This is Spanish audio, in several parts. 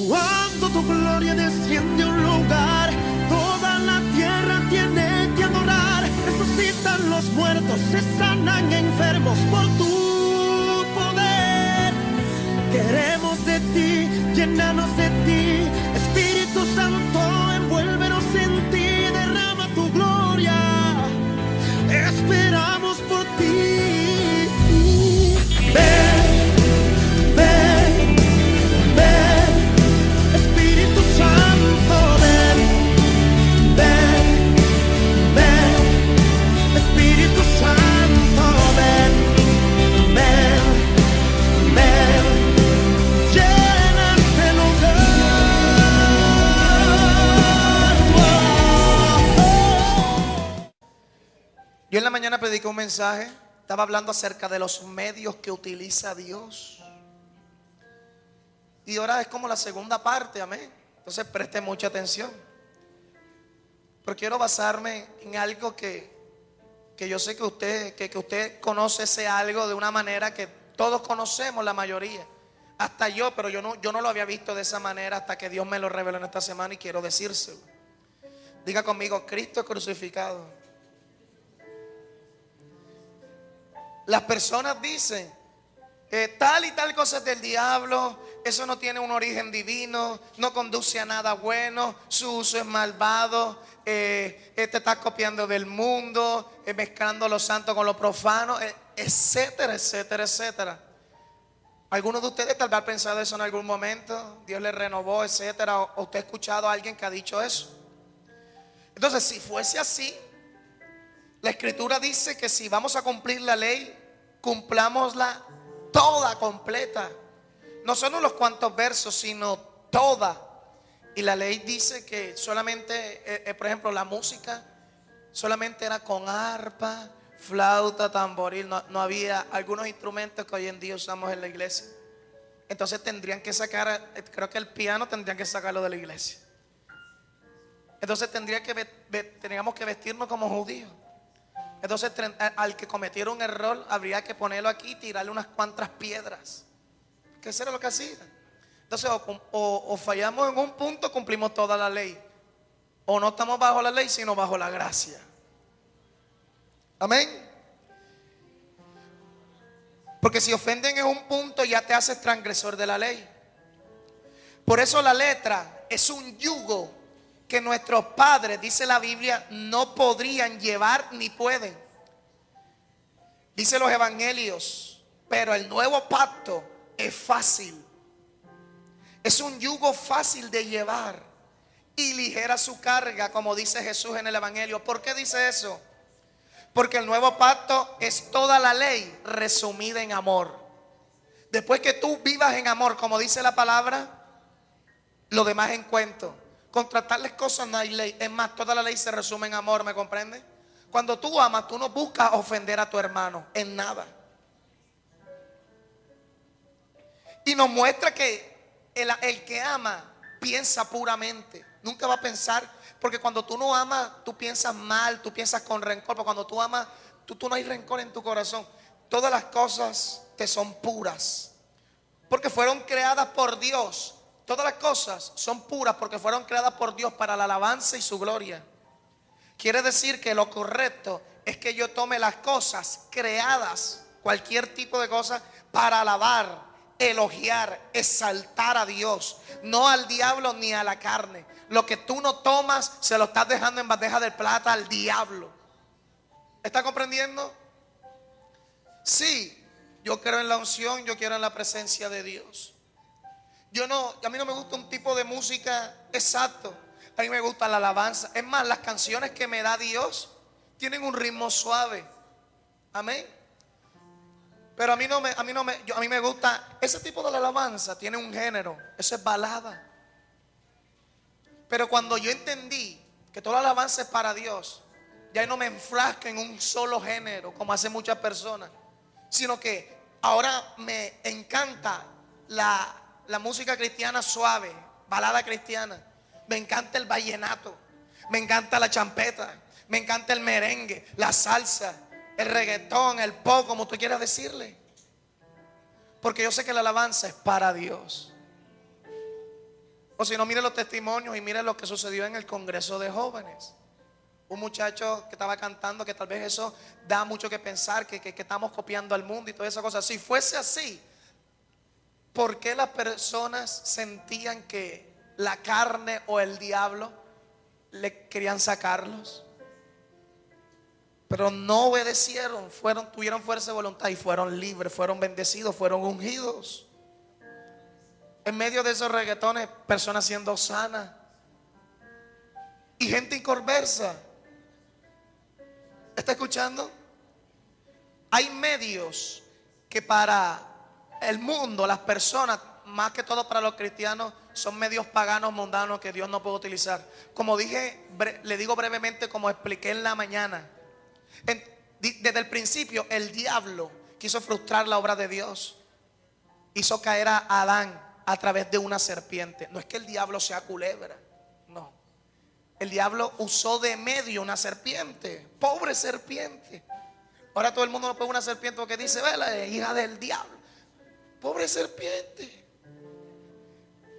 Cuando tu gloria desciende a un lugar, toda la tierra tiene que adorar. Resucitan los muertos, se sanan enfermos por tu poder. Queremos de ti, llénanos de ti, Espíritu Santo, envuélvenos en ti, derrama tu gloria. Esperamos por ti. Ven, ven, ven, Espíritu Santo, ven, ven, ven, Espíritu Santo, ven, ven, ven, llena este lugar. Yo en la mañana prediqué un mensaje, estaba hablando acerca de los medios que utiliza Dios. Y ahora es como la segunda parte, amén. Entonces preste mucha atención. Pero quiero basarme en algo que yo sé que usted conoce ese algo de una manera que todos conocemos, la mayoría. Hasta yo, pero yo no lo había visto de esa manera hasta que Dios me lo reveló en esta semana y quiero decírselo. Diga conmigo: Cristo crucificado. Las personas dicen tal y tal cosa es del diablo, eso no tiene un origen divino, no conduce a nada bueno, su uso es malvado, te estás copiando del mundo, mezclando lo santo con lo profano, etcétera, etcétera, etcétera. Algunos de ustedes tal vez han pensado eso en algún momento, Dios les renovó, etcétera, o usted ha escuchado a alguien que ha dicho eso. Entonces, si fuese así, la Escritura dice que si vamos a cumplir la ley, cumplámosla toda completa. No son unos cuantos versos, sino toda. Y la ley dice que solamente, por ejemplo, la música solamente era con arpa, flauta, tamboril. No había algunos instrumentos que hoy en día usamos en la iglesia. Entonces tendrían que sacar, creo que el piano tendrían que sacarlo de la iglesia. Entonces tendríamos que vestirnos como judíos. Entonces al que cometiera un error habría que ponerlo aquí y tirarle unas cuantas piedras. Que eso era lo que hacía. Entonces o fallamos en un punto, cumplimos toda la ley, o no estamos bajo la ley sino bajo la gracia. Amén. Porque si ofenden en un punto ya te haces transgresor de la ley. Por eso la letra es un yugo que nuestros padres, dice la Biblia, no podrían llevar ni pueden. Dice los evangelios, pero el nuevo pacto es fácil. Es un yugo fácil de llevar y ligera su carga, como dice Jesús en el evangelio. ¿Por qué dice eso? Porque el nuevo pacto es toda la ley resumida en amor. Después que tú vivas en amor, como dice la palabra, lo demás en cuento. Contra tales cosas no hay ley. Es más, toda la ley se resume en amor, ¿me comprende? Cuando tú amas, tú no buscas ofender a tu hermano en nada. Y nos muestra que el que ama piensa puramente. Nunca va a pensar, porque cuando tú no amas, tú piensas mal, tú piensas con rencor. Pero cuando tú amas, tú no hay rencor en tu corazón. Todas las cosas te son puras, porque fueron creadas por Dios. Todas las cosas son puras porque fueron creadas por Dios para la alabanza y su gloria. Quiere decir que lo correcto es que yo tome las cosas creadas, cualquier tipo de cosa, para alabar, elogiar, exaltar a Dios, no al diablo ni a la carne. Lo que tú no tomas, se lo estás dejando en bandeja de plata al diablo. ¿Está comprendiendo? Sí, yo creo en la unción, yo quiero en la presencia de Dios. A mí no me gusta un tipo de música exacto. A mí me gusta la alabanza. Es más, las canciones que me da Dios tienen un ritmo suave. Amén. Pero a mí me gusta ese tipo de alabanza. Tiene un género. Eso es balada. Pero cuando yo entendí que toda la alabanza es para Dios, ya no me enfrasco en un solo género como hacen muchas personas, sino que ahora me encanta la música cristiana suave, balada cristiana. Me encanta el vallenato, me encanta la champeta, me encanta el merengue, la salsa, el reggaetón, el pop, como tú quieras decirle. Porque yo sé que la alabanza es para Dios. O si no, mire los testimonios y mire lo que sucedió en el Congreso de Jóvenes. Un muchacho que estaba cantando, que tal vez eso da mucho que pensar, que estamos copiando al mundo y toda esa cosa. Si fuese así, ¿por qué las personas sentían que la carne o el diablo le querían sacarlos? Pero no obedecieron, tuvieron fuerza de voluntad y fueron libres, fueron bendecidos, fueron ungidos. En medio de esos reggaetones, personas siendo sanas y gente inconversa. ¿Está escuchando? Hay medios que para el mundo, las personas, más que todo para los cristianos, son medios paganos, mundanos que Dios no puede utilizar. Como dije, le digo brevemente, como expliqué en la mañana. Desde el principio, el diablo quiso frustrar la obra de Dios. Hizo caer a Adán a través de una serpiente. No es que el diablo sea culebra, no. El diablo usó de medio una serpiente. Pobre serpiente. Ahora todo el mundo no pone una serpiente porque dice, vela, hija del diablo. Pobre serpiente.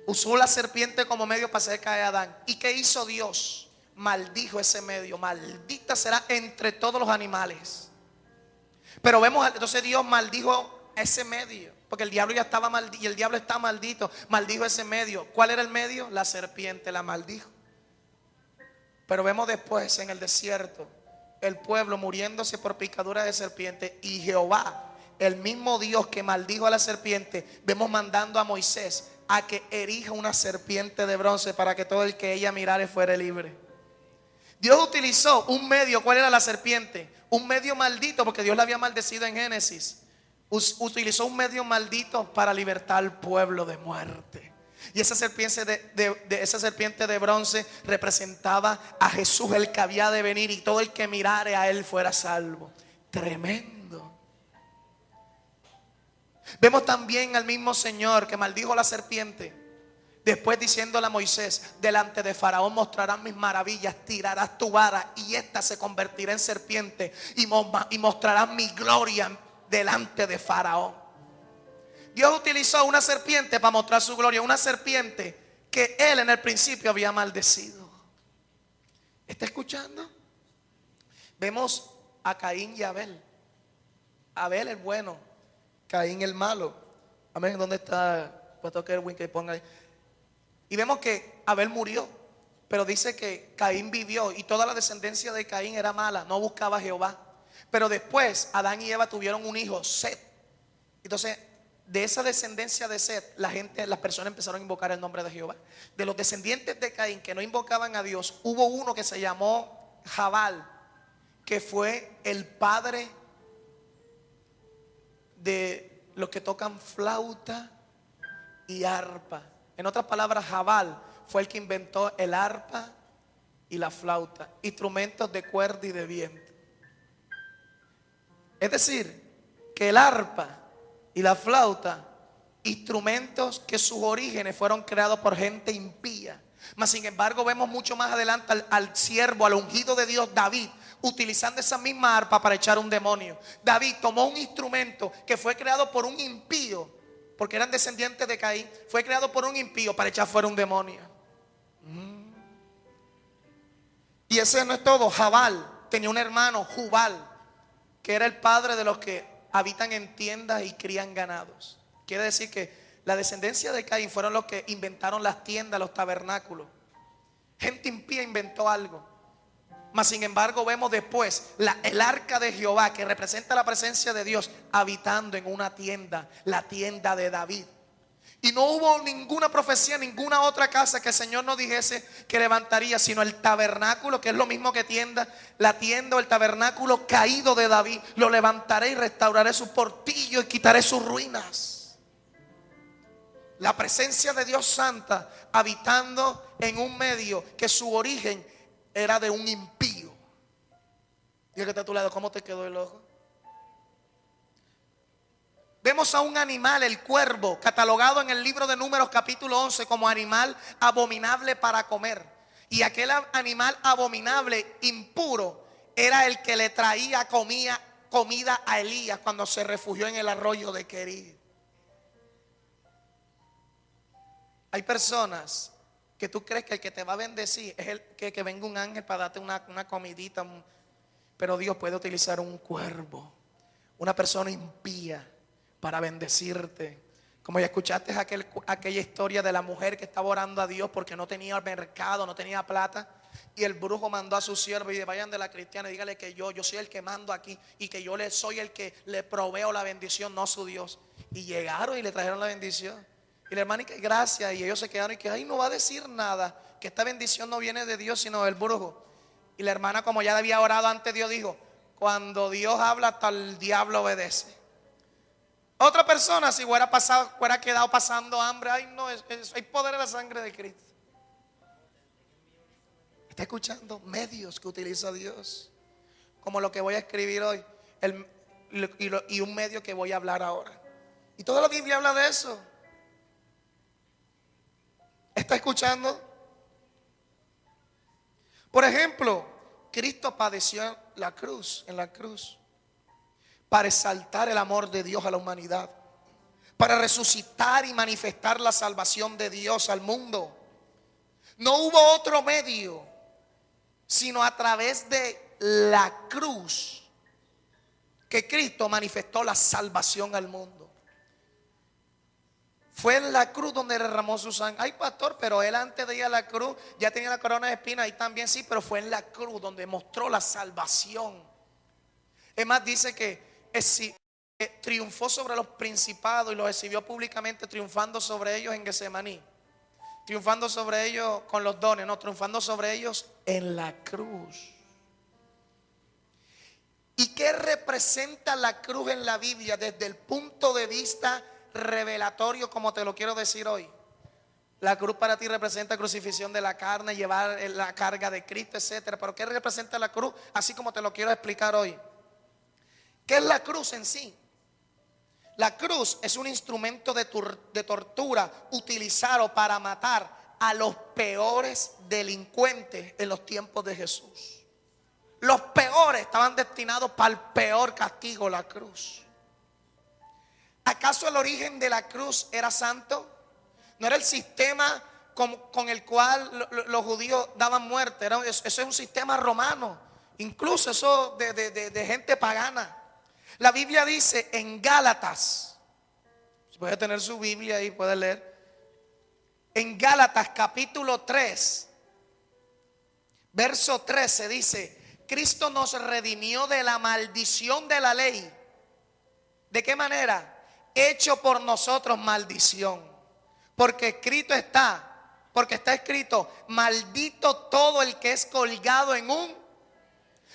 Usó la serpiente como medio para hacer caer a Adán. ¿Y qué hizo Dios? Maldijo ese medio. Maldita será entre todos los animales. Pero vemos, entonces Dios maldijo ese medio, porque el diablo ya estaba maldito y el diablo está maldito. Maldijo ese medio. ¿Cuál era el medio? La serpiente la maldijo. Pero vemos después en el desierto el pueblo muriéndose por picadura de serpiente, y Jehová, el mismo Dios que maldijo a la serpiente, vemos mandando a Moisés a que erija una serpiente de bronce para que todo el que ella mirare fuera libre. Dios utilizó un medio. ¿Cuál era la serpiente? Un medio maldito, porque Dios la había maldecido en Génesis. Utilizó un medio maldito para libertar al pueblo de muerte. Y esa serpiente de bronce representaba a Jesús, el que había de venir, y todo el que mirare a él fuera salvo. Tremendo. Vemos también al mismo Señor que maldijo la serpiente, después diciéndole a Moisés: delante de Faraón mostrarás mis maravillas, tirarás tu vara y ésta se convertirá en serpiente, y mostrarás mi gloria delante de Faraón. Dios utilizó una serpiente para mostrar su gloria, una serpiente que él en el principio había maldecido. ¿Está escuchando? Vemos a Caín y Abel. Abel el bueno, Caín el malo. Amén. ¿Dónde está Pastor Kerwin? Que ponga ahí. Y vemos que Abel murió, pero dice que Caín vivió, y toda la descendencia de Caín era mala, no buscaba a Jehová. Pero después Adán y Eva tuvieron un hijo, Set. Entonces, de esa descendencia de Set, las personas empezaron a invocar el nombre de Jehová. De los descendientes de Caín que no invocaban a Dios, hubo uno que se llamó Jabal, que fue el padre de los que tocan flauta y arpa. En otras palabras, Jabal fue el que inventó el arpa y la flauta, instrumentos de cuerda y de viento. Es decir, que el arpa y la flauta, instrumentos que sus orígenes fueron creados por gente impía. Mas sin embargo vemos mucho más adelante al siervo, al ungido de Dios, David, utilizando esa misma arpa para echar un demonio. David tomó un instrumento que fue creado por un impío, porque eran descendientes de Caín. Fue creado por un impío para echar fuera un demonio. Y ese no es todo. Jabal tenía un hermano, Jubal, que era el padre de los que habitan en tiendas y crían ganados. Quiere decir que la descendencia de Caín fueron los que inventaron las tiendas, los tabernáculos. Gente impía inventó algo. Mas sin embargo vemos después el arca de Jehová, que representa la presencia de Dios, habitando en una tienda, la tienda de David. Y no hubo ninguna profecía, ninguna otra casa que el Señor nos dijese que levantaría, sino el tabernáculo, que es lo mismo que tienda. La tienda o el tabernáculo caído de David, lo levantaré y restauraré su portillo y quitaré sus ruinas. La presencia de Dios Santa habitando en un medio que su origen era de un impío. Diga que está a tu lado, ¿cómo te quedó el ojo? Vemos a un animal, el cuervo, catalogado en el libro de Números capítulo 11 como animal abominable para comer. Y aquel animal abominable, impuro, era el que le traía comida a Elías cuando se refugió en el arroyo de Querid. Hay personas que tú crees que el que te va a bendecir es el que venga un ángel para darte una comidita. Pero Dios puede utilizar un cuervo, una persona impía, para bendecirte. Como ya escuchaste aquella historia de la mujer que estaba orando a Dios porque no tenía mercado, no tenía plata, y el brujo mandó a su siervo y dice: vayan de la cristiana y dígale que yo soy el que mando aquí, y que yo soy el que le proveo la bendición, no su Dios. Y llegaron y le trajeron la bendición. Y la hermana, y que gracias. Y ellos se quedaron y que ay, no va a decir nada, que esta bendición no viene de Dios sino del brujo. Y la hermana, como ya había orado ante Dios, dijo: cuando Dios habla, hasta el diablo obedece. Otra persona, si hubiera quedado pasando hambre, ay no, hay poder en la sangre de Cristo. ¿Está escuchando? Medios que utiliza Dios, como lo que voy a escribir hoy, y un medio que voy a hablar ahora. Y toda la Biblia habla de eso. ¿Está escuchando? Por ejemplo, Cristo padeció en la cruz, para exaltar el amor de Dios a la humanidad, para resucitar y manifestar la salvación de Dios al mundo. No hubo otro medio sino a través de la cruz que Cristo manifestó la salvación al mundo. Fue en la cruz donde derramó su sangre. Ay, pastor, pero él antes de ir a la cruz ya tenía la corona de espinas. Ahí también sí, pero fue en la cruz donde mostró la salvación. Es más, dice que triunfó sobre los principados y los exhibió públicamente, triunfando sobre ellos en Getsemaní, triunfando sobre ellos con los dones, no, triunfando sobre ellos en la cruz. ¿Y qué representa la cruz en la Biblia desde el punto de vista revelatorio, como te lo quiero decir hoy? La cruz para ti representa crucifixión de la carne, llevar la carga de Cristo, etcétera. Pero ¿qué representa la cruz? Así como te lo quiero explicar hoy. ¿Qué es la cruz en sí? La cruz es un instrumento de tortura utilizado para matar a los peores delincuentes en los tiempos de Jesús. Los peores estaban destinados para el peor castigo, la cruz. ¿Acaso el origen de la cruz era santo? No era el sistema con el cual los judíos daban muerte. Eso es un sistema romano, incluso eso de gente pagana. La Biblia dice en Gálatas, puede tener su Biblia ahí, puede leer. En Gálatas capítulo 3, verso 13 dice: Cristo nos redimió de la maldición de la ley. ¿De qué manera? Hecho por nosotros maldición, porque está escrito: maldito todo el que es colgado en un.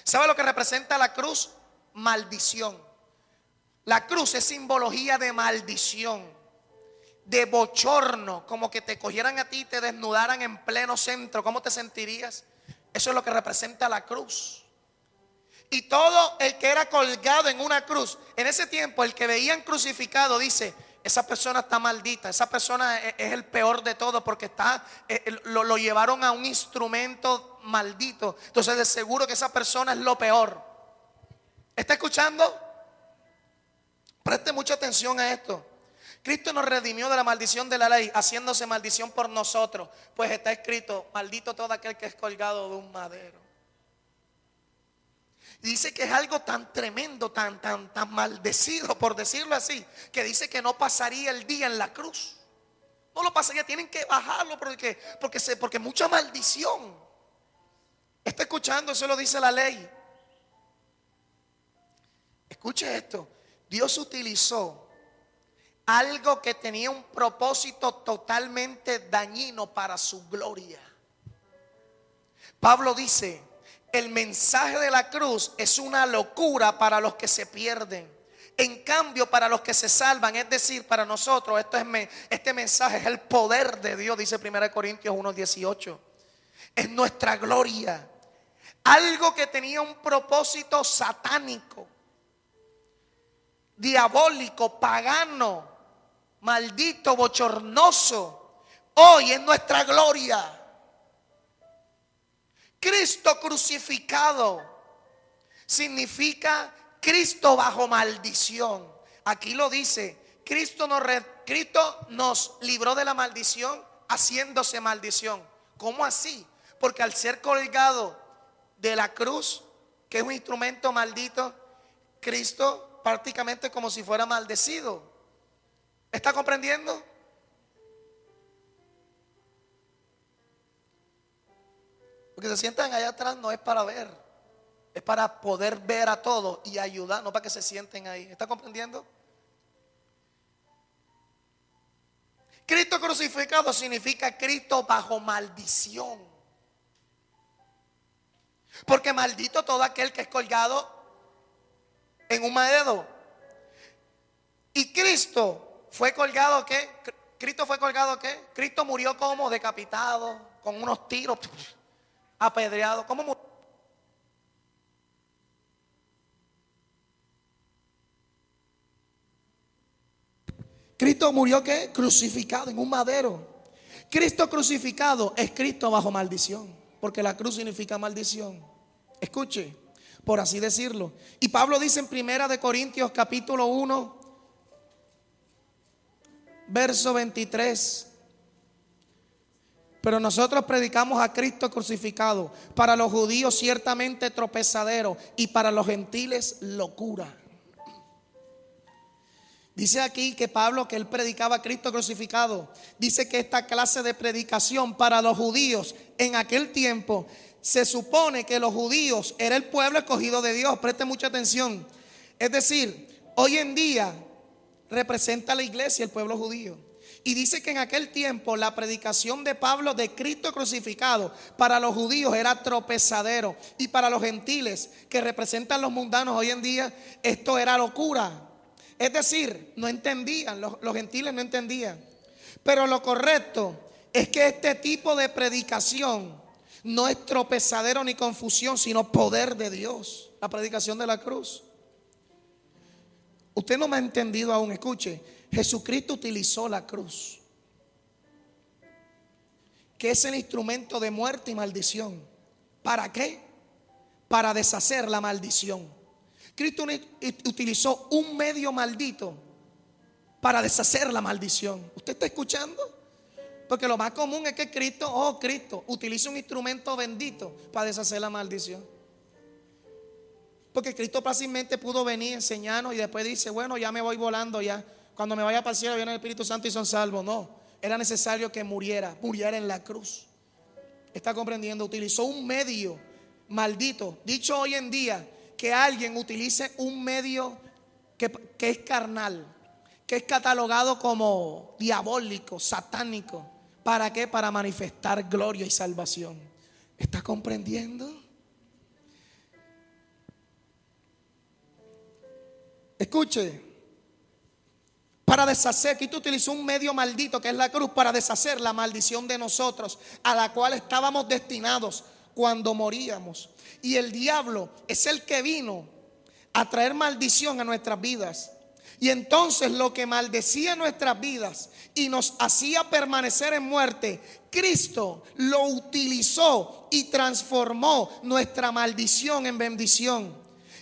¿Sabe lo que representa la cruz? Maldición. La cruz es simbología de maldición, de bochorno, como que te cogieran a ti y te desnudaran en pleno centro. ¿Cómo te sentirías? Eso es lo que representa la cruz. Y todo el que era colgado en una cruz, en ese tiempo el que veían crucificado dice: esa persona está maldita, esa persona es el peor de todo, porque lo llevaron a un instrumento maldito. Entonces de seguro que esa persona es lo peor. ¿Está escuchando? Preste mucha atención a esto. Cristo nos redimió de la maldición de la ley, haciéndose maldición por nosotros, pues está escrito: maldito todo aquel que es colgado de un madero. Y dice que es algo tan tremendo, tan maldecido, por decirlo así, que dice que no pasaría el día en la cruz. No lo pasaría, tienen que bajarlo porque mucha maldición. ¿Está escuchando? Eso lo dice la ley. Escuche esto. Dios utilizó algo que tenía un propósito totalmente dañino para su gloria. Pablo dice: el mensaje de la cruz es una locura para los que se pierden. En cambio, para los que se salvan, es decir, para nosotros, este mensaje es el poder de Dios, dice 1 Corintios 1:18. Es nuestra gloria. Algo que tenía un propósito satánico, diabólico, pagano, maldito, bochornoso, hoy es nuestra gloria. Cristo crucificado significa Cristo bajo maldición. Aquí lo dice: Cristo nos libró de la maldición haciéndose maldición. ¿Cómo así? Porque al ser colgado de la cruz, que es un instrumento maldito, Cristo prácticamente como si fuera maldecido. ¿Está comprendiendo? Porque se sientan allá atrás no es para ver, es para poder ver a todos y ayudar, no para que se sienten ahí. ¿Está comprendiendo? Cristo crucificado significa Cristo bajo maldición. Porque maldito todo aquel que es colgado en un madero. Y Cristo fue colgado, ¿qué? Cristo fue colgado, ¿qué? Cristo murió como decapitado, con unos tiros, apedreado. ¿Cómo murió? Cristo murió, ¿qué? Crucificado en un madero. Cristo crucificado es Cristo bajo maldición, porque la cruz significa maldición. Escuche, por así decirlo. Y Pablo dice en 1 Corintios capítulo 1, verso 23: pero nosotros predicamos a Cristo crucificado, para los judíos ciertamente tropezadero y para los gentiles locura. Dice aquí que Pablo, que él predicaba a Cristo crucificado, dice que esta clase de predicación para los judíos en aquel tiempo, se supone que los judíos era el pueblo escogido de Dios. Preste mucha atención. Es decir, hoy en día representa a la iglesia el pueblo judío. Y dice que en aquel tiempo la predicación de Pablo de Cristo crucificado para los judíos era tropezadero, y para los gentiles, que representan los mundanos hoy en día, esto era locura. Es decir, no entendían, los gentiles no entendían. Pero lo correcto es que este tipo de predicación no es tropezadero ni confusión, sino poder de Dios. La predicación de la cruz. Usted no me ha entendido aún. Escuche, Jesucristo utilizó la cruz, que es el instrumento de muerte y maldición. ¿Para qué? Para deshacer la maldición. Cristo utilizó un medio maldito para deshacer la maldición. ¿Usted está escuchando? Porque lo más común es que Cristo utiliza un instrumento bendito para deshacer la maldición. Porque Cristo fácilmente pudo venir, enseñarnos y después dice, bueno, ya me voy volando ya. Cuando me vaya a pasear viene el Espíritu Santo y son salvos. No, era necesario que muriera en la cruz. ¿Está comprendiendo? Utilizó un medio maldito. Dicho hoy en día, que alguien utilice un medio que es carnal, que es catalogado como diabólico, satánico. ¿Para qué? Para manifestar gloria y salvación. ¿Está comprendiendo? Escuche, para deshacer, Cristo utilizó un medio maldito que es la cruz para deshacer la maldición de nosotros, a la cual estábamos destinados cuando moríamos. Y el diablo es el que vino a traer maldición a nuestras vidas. Y entonces lo que maldecía nuestras vidas y nos hacía permanecer en muerte, Cristo lo utilizó y transformó nuestra maldición en bendición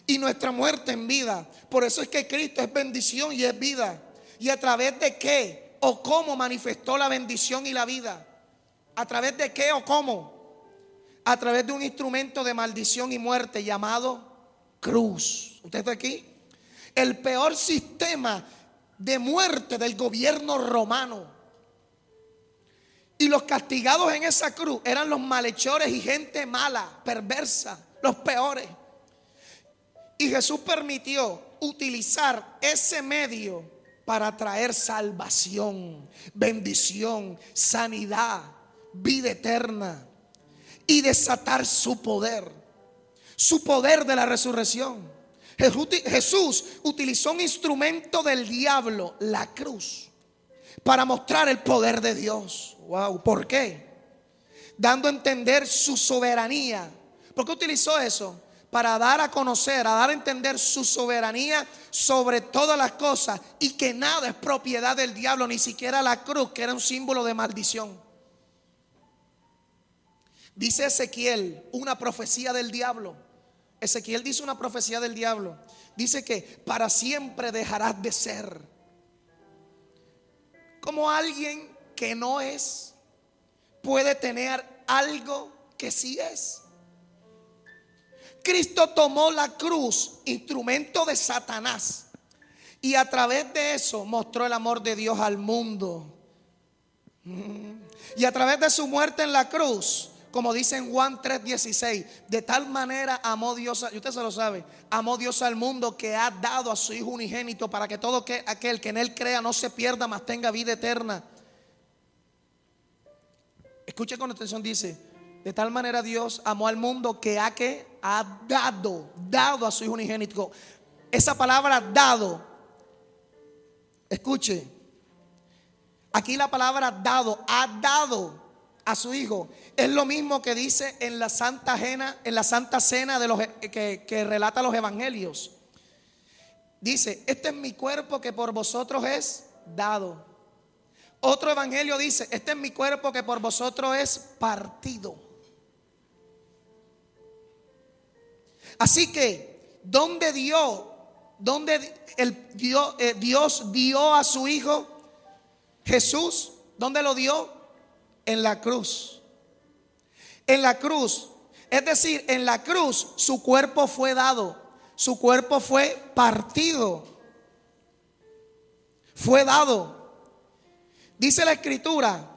y nuestra muerte en vida. Por eso es que Cristo es bendición y es vida. ¿Y a través de qué o cómo manifestó la bendición y la vida? ¿A través de qué o cómo? A través de un instrumento de maldición y muerte llamado cruz. ¿Usted está aquí? El peor sistema de muerte del gobierno romano. Y los castigados en esa cruz eran los malhechores y gente mala, perversa, los peores. Y Jesús permitió utilizar ese medio para traer salvación, bendición, sanidad, vida eterna y desatar su poder de la resurrección. Jesús utilizó un instrumento del diablo, la cruz, para mostrar el poder de Dios. Wow, ¿por qué? Dando a entender su soberanía. ¿Por qué utilizó eso? Para dar a conocer, a dar a entender su soberanía sobre todas las cosas, y que nada es propiedad del diablo, ni siquiera la cruz, que era un símbolo de maldición. Dice Ezequiel, una profecía del diablo. Ezequiel dice una profecía del diablo. Dice que para siempre dejarás de ser como alguien que no es, puede tener algo que sí es. Cristo tomó la cruz, instrumento de Satanás, y a través de eso mostró el amor de Dios al mundo. Y a través de su muerte en la cruz, como dice en Juan 3:16, de tal manera amó Dios, y usted se lo sabe, amó Dios al mundo que ha dado a su Hijo unigénito para que todo aquel que en Él crea no se pierda, mas tenga vida eterna. Escuche con atención, dice, de tal manera Dios amó al mundo que ha dado a su Hijo unigénito. Esa palabra dado, escuche, aquí la palabra dado, ha dado a su Hijo, es lo mismo que dice en la Santa Cena de los que relata los evangelios. Dice, este es mi cuerpo que por vosotros es dado. Otro evangelio dice, este es mi cuerpo que por vosotros es partido. Así que, ¿dónde Dios dio a su Hijo Jesús? ¿Dónde lo dio? En la cruz. En la cruz. Es decir, en la cruz su cuerpo fue dado. Su cuerpo fue partido. Fue dado. Dice la Escritura,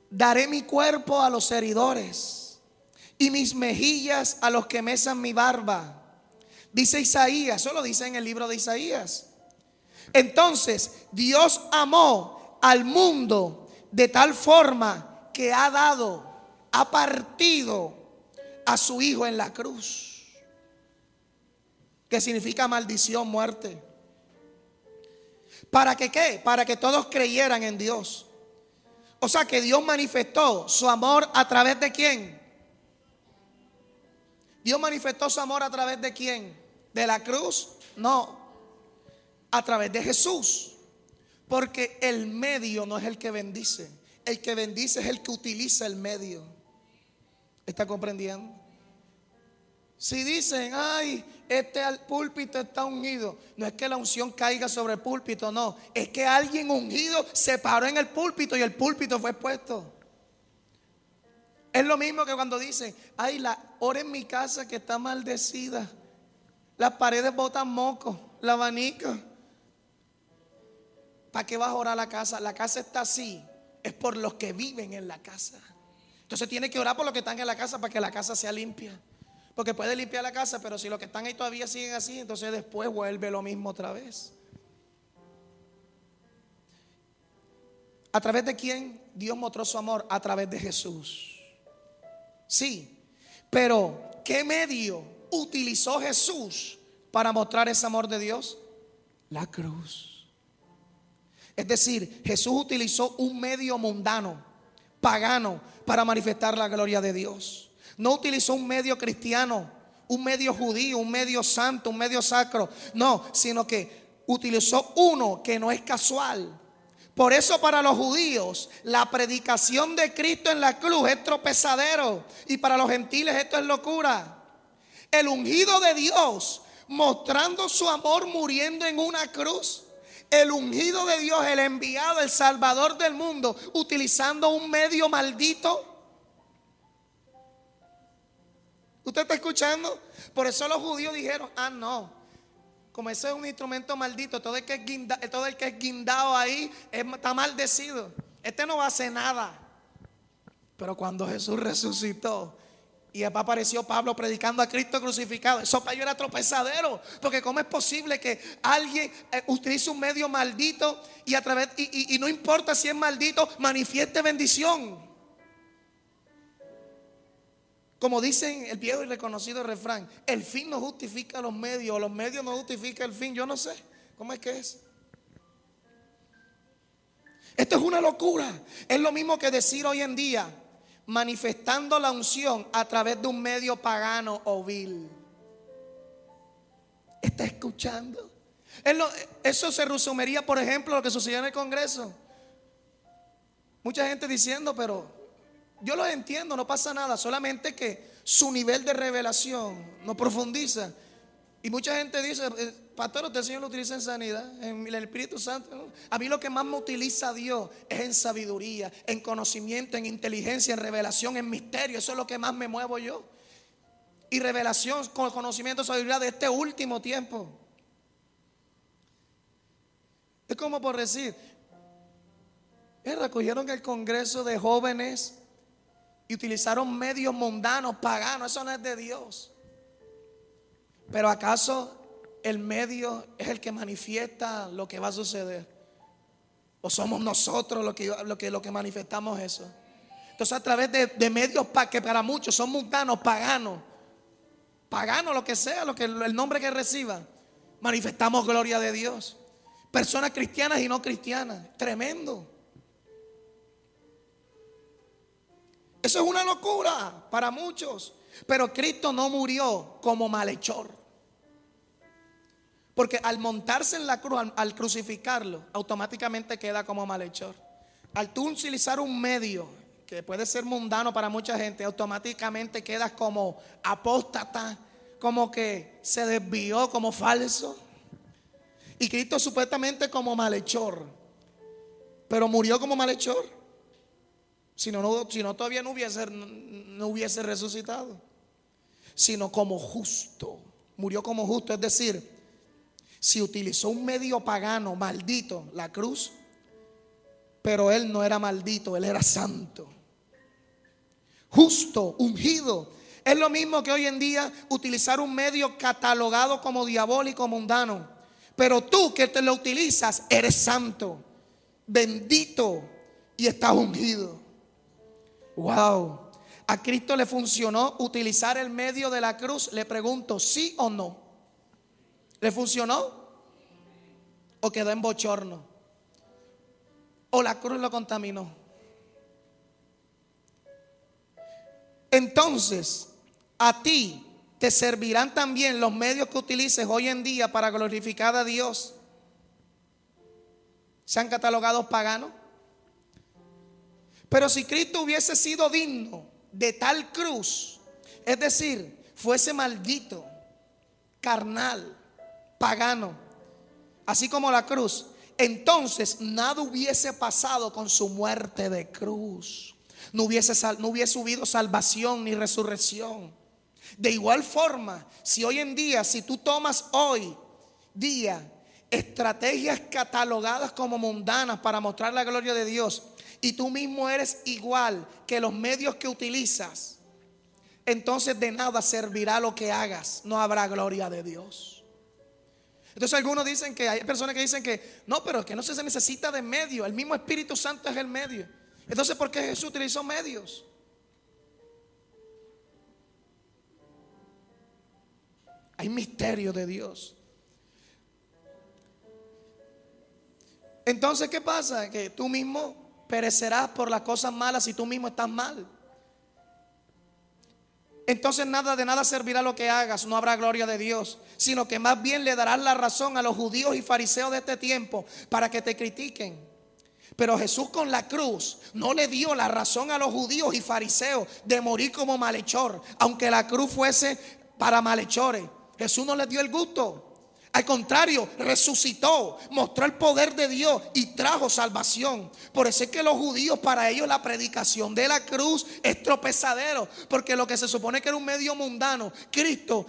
daré mi cuerpo a los heridores y mis mejillas a los que mesan mi barba. Dice Isaías, eso lo dice en el libro de Isaías. Entonces, Dios amó al mundo de tal forma que ha partido a su Hijo en la cruz, que significa maldición, muerte. ¿Para que qué? Para que todos creyeran en Dios. O sea que Dios manifestó su amor a través de ¿quién? Dios manifestó su amor a través de ¿quién? ¿De la cruz? No, a través de Jesús. Porque el medio no es el que bendice. El que bendice es el que utiliza el medio. ¿Está comprendiendo? Si dicen, ay, al púlpito está ungido, no es que la unción caiga sobre el púlpito, no, es que alguien ungido se paró en el púlpito y el púlpito fue puesto. Es lo mismo que cuando dicen, ay, la hora en mi casa que está maldecida, las paredes botan moco, la abanica. ¿Para qué vas a orar la casa? La casa está así, es por los que viven en la casa. Entonces tiene que orar por los que están en la casa para que la casa sea limpia. Porque puede limpiar la casa, pero si los que están ahí todavía siguen así, entonces después vuelve lo mismo otra vez. ¿A través de quién Dios mostró su amor? A través de Jesús. Sí, pero ¿qué medio utilizó Jesús para mostrar ese amor de Dios? La cruz. Es decir, Jesús utilizó un medio mundano, pagano, para manifestar la gloria de Dios. No utilizó un medio cristiano, un medio judío, un medio santo, un medio sacro. No, sino que utilizó uno que no es casual. Por eso para los judíos la predicación de Cristo en la cruz es tropezadero. Y para los gentiles esto es locura. El ungido de Dios mostrando su amor muriendo en una cruz. El ungido de Dios, el enviado, el salvador del mundo, utilizando un medio maldito. ¿Usted está escuchando? Por eso los judíos dijeron, no, como ese es un instrumento maldito, todo el que es guindado ahí está maldecido. Este no va a hacer nada. Pero cuando Jesús resucitó y apareció Pablo predicando a Cristo crucificado, eso para ellos era tropezadero. Porque cómo es posible que alguien utilice un medio maldito y no importa si es maldito, manifieste bendición. Como dicen el viejo y reconocido refrán, el fin no justifica los medios, o los medios no justifican el fin. Yo no sé cómo es que es. Esto es una locura. Es lo mismo que decir hoy en día, manifestando la unción a través de un medio pagano o vil. ¿Está escuchando? Eso se resumiría, por ejemplo, lo que sucedió en el Congreso. Mucha gente diciendo, pero yo lo entiendo, no pasa nada, solamente que su nivel de revelación no profundiza. Y mucha gente dice, pastor, usted Señor lo utiliza en sanidad, en el Espíritu Santo, ¿no? A mí lo que más me utiliza Dios es en sabiduría, en conocimiento, en inteligencia, en revelación, en misterio. Eso es lo que más me muevo yo. Y revelación, con conocimiento, sabiduría de este último tiempo. Es como por decir, recogieron el congreso de jóvenes y utilizaron medios mundanos, paganos. Eso no es de Dios. Pero ¿acaso el medio es el que manifiesta lo que va a suceder? ¿O somos nosotros los que manifestamos eso? Entonces, a través de medios que para muchos son mundanos, paganos, lo que sea, el nombre que reciba, manifestamos gloria de Dios. Personas cristianas y no cristianas. Tremendo. Eso es una locura para muchos. Pero Cristo no murió como malhechor. Porque al montarse en la cruz, al crucificarlo, automáticamente queda como malhechor. Al tú utilizar un medio que puede ser mundano para mucha gente, automáticamente quedas como apóstata, como que se desvió, como falso. Y Cristo supuestamente como malhechor, pero murió como malhechor. Si no todavía no hubiese resucitado. Sino como justo. Murió como justo, es decir, si utilizó un medio pagano, maldito, la cruz, pero él no era maldito, él era santo, justo, ungido. Es lo mismo que hoy en día utilizar un medio catalogado como diabólico, mundano, pero tú que te lo utilizas eres santo, bendito y estás ungido. Wow. ¿A Cristo le funcionó utilizar el medio de la cruz? Le pregunto, ¿sí o no? ¿Le funcionó? ¿O quedó en bochorno? ¿O la cruz lo contaminó? Entonces, a ti te servirán también los medios que utilices hoy en día para glorificar a Dios. ¿Se han catalogado paganos? Pero si Cristo hubiese sido digno de tal cruz, es decir, fuese maldito, carnal, pagano, así como la cruz, entonces nada hubiese pasado con su muerte de cruz. No hubiese habido salvación ni resurrección. De igual forma, si hoy en día, si tú tomas hoy día estrategias catalogadas como mundanas para mostrar la gloria de Dios, y tú mismo eres igual que los medios que utilizas, entonces de nada servirá lo que hagas, no habrá gloria de Dios. Entonces algunos dicen que hay personas que dicen que no, pero que no se necesita de medio, el mismo Espíritu Santo es el medio. Entonces, ¿por qué Jesús utilizó medios? Hay misterio de Dios. Entonces, ¿qué pasa? Que tú mismo perecerás por las cosas malas si tú mismo estás mal. Entonces de nada servirá lo que hagas, no habrá gloria de Dios, sino que más bien le darás la razón a los judíos y fariseos de este tiempo para que te critiquen. Pero Jesús con la cruz no le dio la razón a los judíos y fariseos de morir como malhechor, aunque la cruz fuese para malhechores. Jesús no les dio el gusto. Al contrario, resucitó, mostró el poder de Dios y trajo salvación. Por eso es que los judíos, para ellos la predicación de la cruz es tropezadero, porque lo que se supone que era un medio mundano, Cristo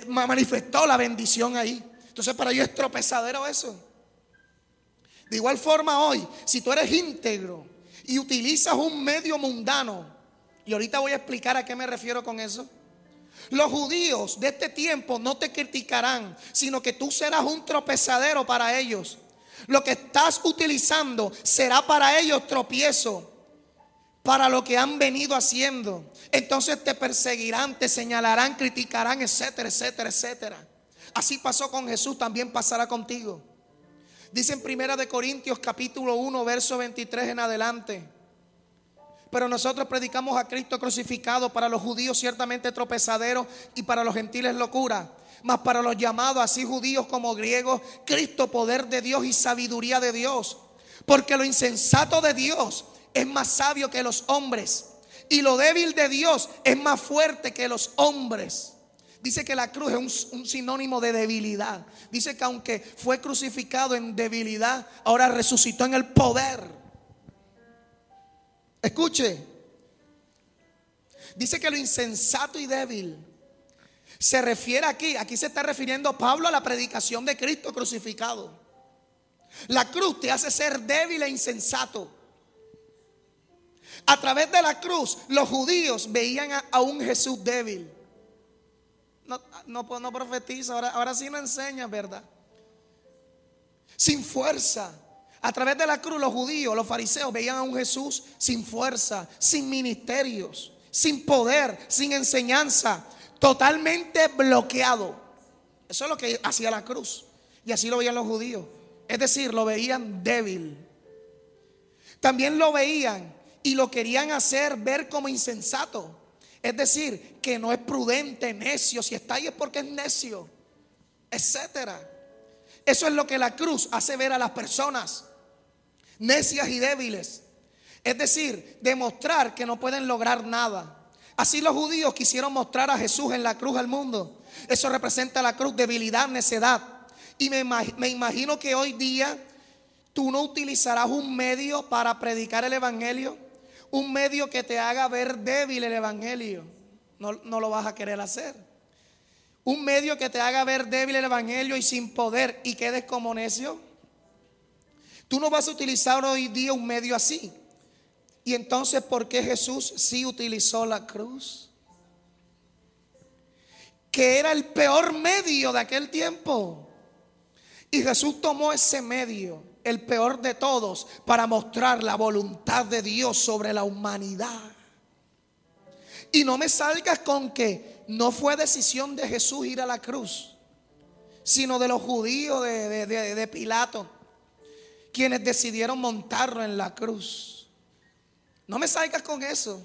manifestó la bendición ahí. Entonces para ellos es tropezadero eso. De igual forma hoy, si tú eres íntegro y utilizas un medio mundano, y ahorita voy a explicar a qué me refiero con eso. Los judíos de este tiempo no te criticarán, sino que tú serás un tropezadero para ellos. Lo que estás utilizando será para ellos tropiezo, para lo que han venido haciendo. Entonces te perseguirán, te señalarán, criticarán, etcétera, etcétera, etcétera. Así pasó con Jesús, también pasará contigo. Dice en 1 Corintios capítulo 1 verso 23 en adelante: pero nosotros predicamos a Cristo crucificado, para los judíos ciertamente tropezadero y para los gentiles locura, mas para los llamados, así judíos como griegos, Cristo poder de Dios y sabiduría de Dios. Porque lo insensato de Dios es más sabio que los hombres, y lo débil de Dios es más fuerte que los hombres. Dice que la cruz es un sinónimo de debilidad. Dice que aunque fue crucificado en debilidad, ahora resucitó en el poder. Escuche. Dice que lo insensato y débil se refiere aquí se está refiriendo Pablo a la predicación de Cristo crucificado. La cruz te hace ser débil e insensato. A través de la cruz los judíos veían a un Jesús débil. No profetiza, ahora sí no enseña, ¿verdad? Sin fuerza. A través de la cruz los judíos, los fariseos veían a un Jesús sin fuerza, sin ministerios, sin poder, sin enseñanza, totalmente bloqueado. Eso es lo que hacía la cruz. Y así lo veían los judíos. Es decir, lo veían débil. También lo veían y lo querían hacer ver como insensato. Es decir, que no es prudente, necio. Si está ahí es porque es necio, etcétera. Eso es lo que la cruz hace ver a las personas necias y débiles. Es decir, demostrar que no pueden lograr nada. Así los judíos quisieron mostrar a Jesús en la cruz al mundo. Eso representa la cruz, debilidad, necedad. Y me imagino que hoy día tú no utilizarás un medio para predicar el evangelio, un medio que te haga ver débil el evangelio. No lo vas a querer hacer. Un medio que te haga ver débil el evangelio y sin poder y quedes como necio. Tú no vas a utilizar hoy día un medio así. Y entonces, ¿por qué Jesús sí utilizó la cruz? Que era el peor medio de aquel tiempo. Y Jesús tomó ese medio, el peor de todos, para mostrar la voluntad de Dios sobre la humanidad. Y no me salgas con que no fue decisión de Jesús ir a la cruz, sino de los judíos de Pilato, quienes decidieron montarlo en la cruz. No me salgas con eso.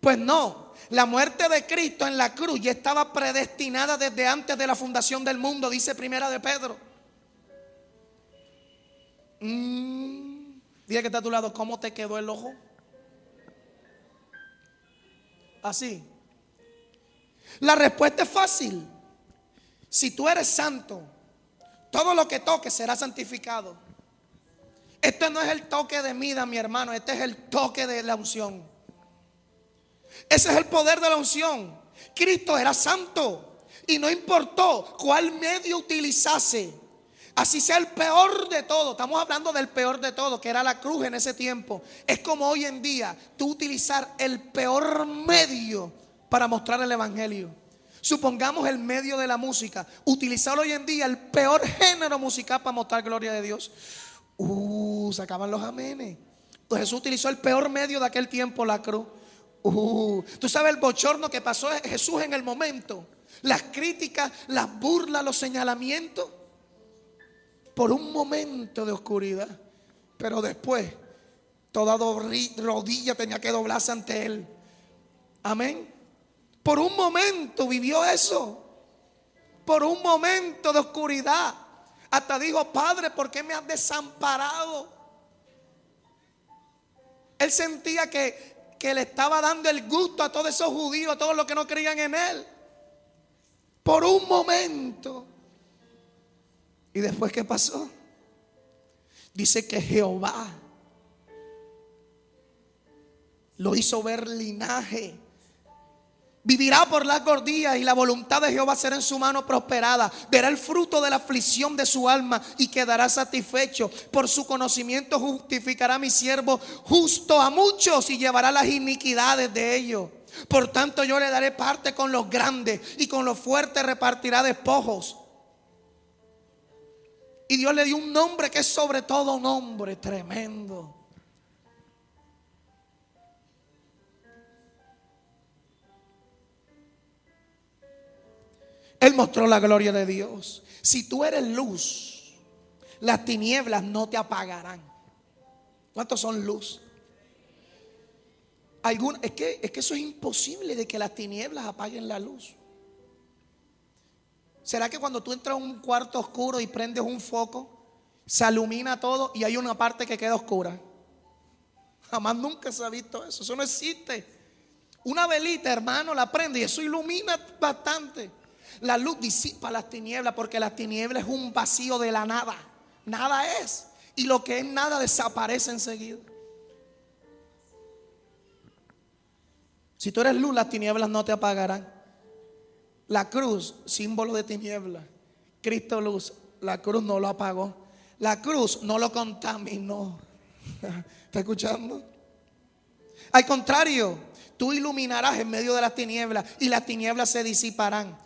Pues no, la muerte de Cristo en la cruz ya estaba predestinada desde antes de la fundación del mundo, dice Primera de Pedro. Dile que está a tu lado, ¿cómo te quedó el ojo? Así. La respuesta es fácil. Si tú eres santo, todo lo que toques será santificado. Este no es el toque de mida, mi hermano. Este es el toque de la unción. Ese es el poder de la unción. Cristo era santo y no importó cuál medio utilizase, así sea el peor de todo. Estamos hablando del peor de todo, que era la cruz en ese tiempo. Es como hoy en día tú utilizar el peor medio para mostrar el evangelio. Supongamos el medio de la música, utilizar hoy en día el peor género musical para mostrar gloria de Dios. Se acaban los amenes. Jesús utilizó el peor medio de aquel tiempo, la cruz. Tú sabes el bochorno que pasó Jesús en el momento, las críticas, las burlas, los señalamientos, por un momento de oscuridad. Pero después toda rodilla tenía que doblarse ante él. Amén. Por un momento vivió eso. Por un momento de oscuridad. Hasta dijo: Padre, ¿por qué me has desamparado? Él sentía que le estaba dando el gusto a todos esos judíos, a todos los que no creían en él. Por un momento. ¿Y después qué pasó? Dice que Jehová lo hizo ver linaje. Vivirá por largos días y la voluntad de Jehová será en su mano prosperada. Verá el fruto de la aflicción de su alma y quedará satisfecho. Por su conocimiento justificará a mi siervo justo a muchos y llevará las iniquidades de ellos. Por tanto yo le daré parte con los grandes y con los fuertes repartirá despojos. Y Dios le dio un nombre que es sobre todo nombre, tremendo. Él mostró la gloria de Dios. Si tú eres luz, las tinieblas no te apagarán. ¿Cuántos son luz? Es que eso es imposible, de que las tinieblas apaguen la luz. ¿Será que cuando tú entras a un cuarto oscuro y prendes un foco, se ilumina todo y hay una parte que queda oscura? Jamás nunca se ha visto eso. Eso no existe. Una velita, hermano, la prende y eso ilumina bastante. La luz disipa las tinieblas, porque las tinieblas es un vacío de la nada. Nada es. Y lo que es nada desaparece enseguida. Si tú eres luz, las tinieblas no te apagarán. La cruz, símbolo de tinieblas. Cristo luz, la cruz no lo apagó. La cruz no lo contaminó. ¿Está escuchando? Al contrario, tú iluminarás en medio de las tinieblas y las tinieblas se disiparán.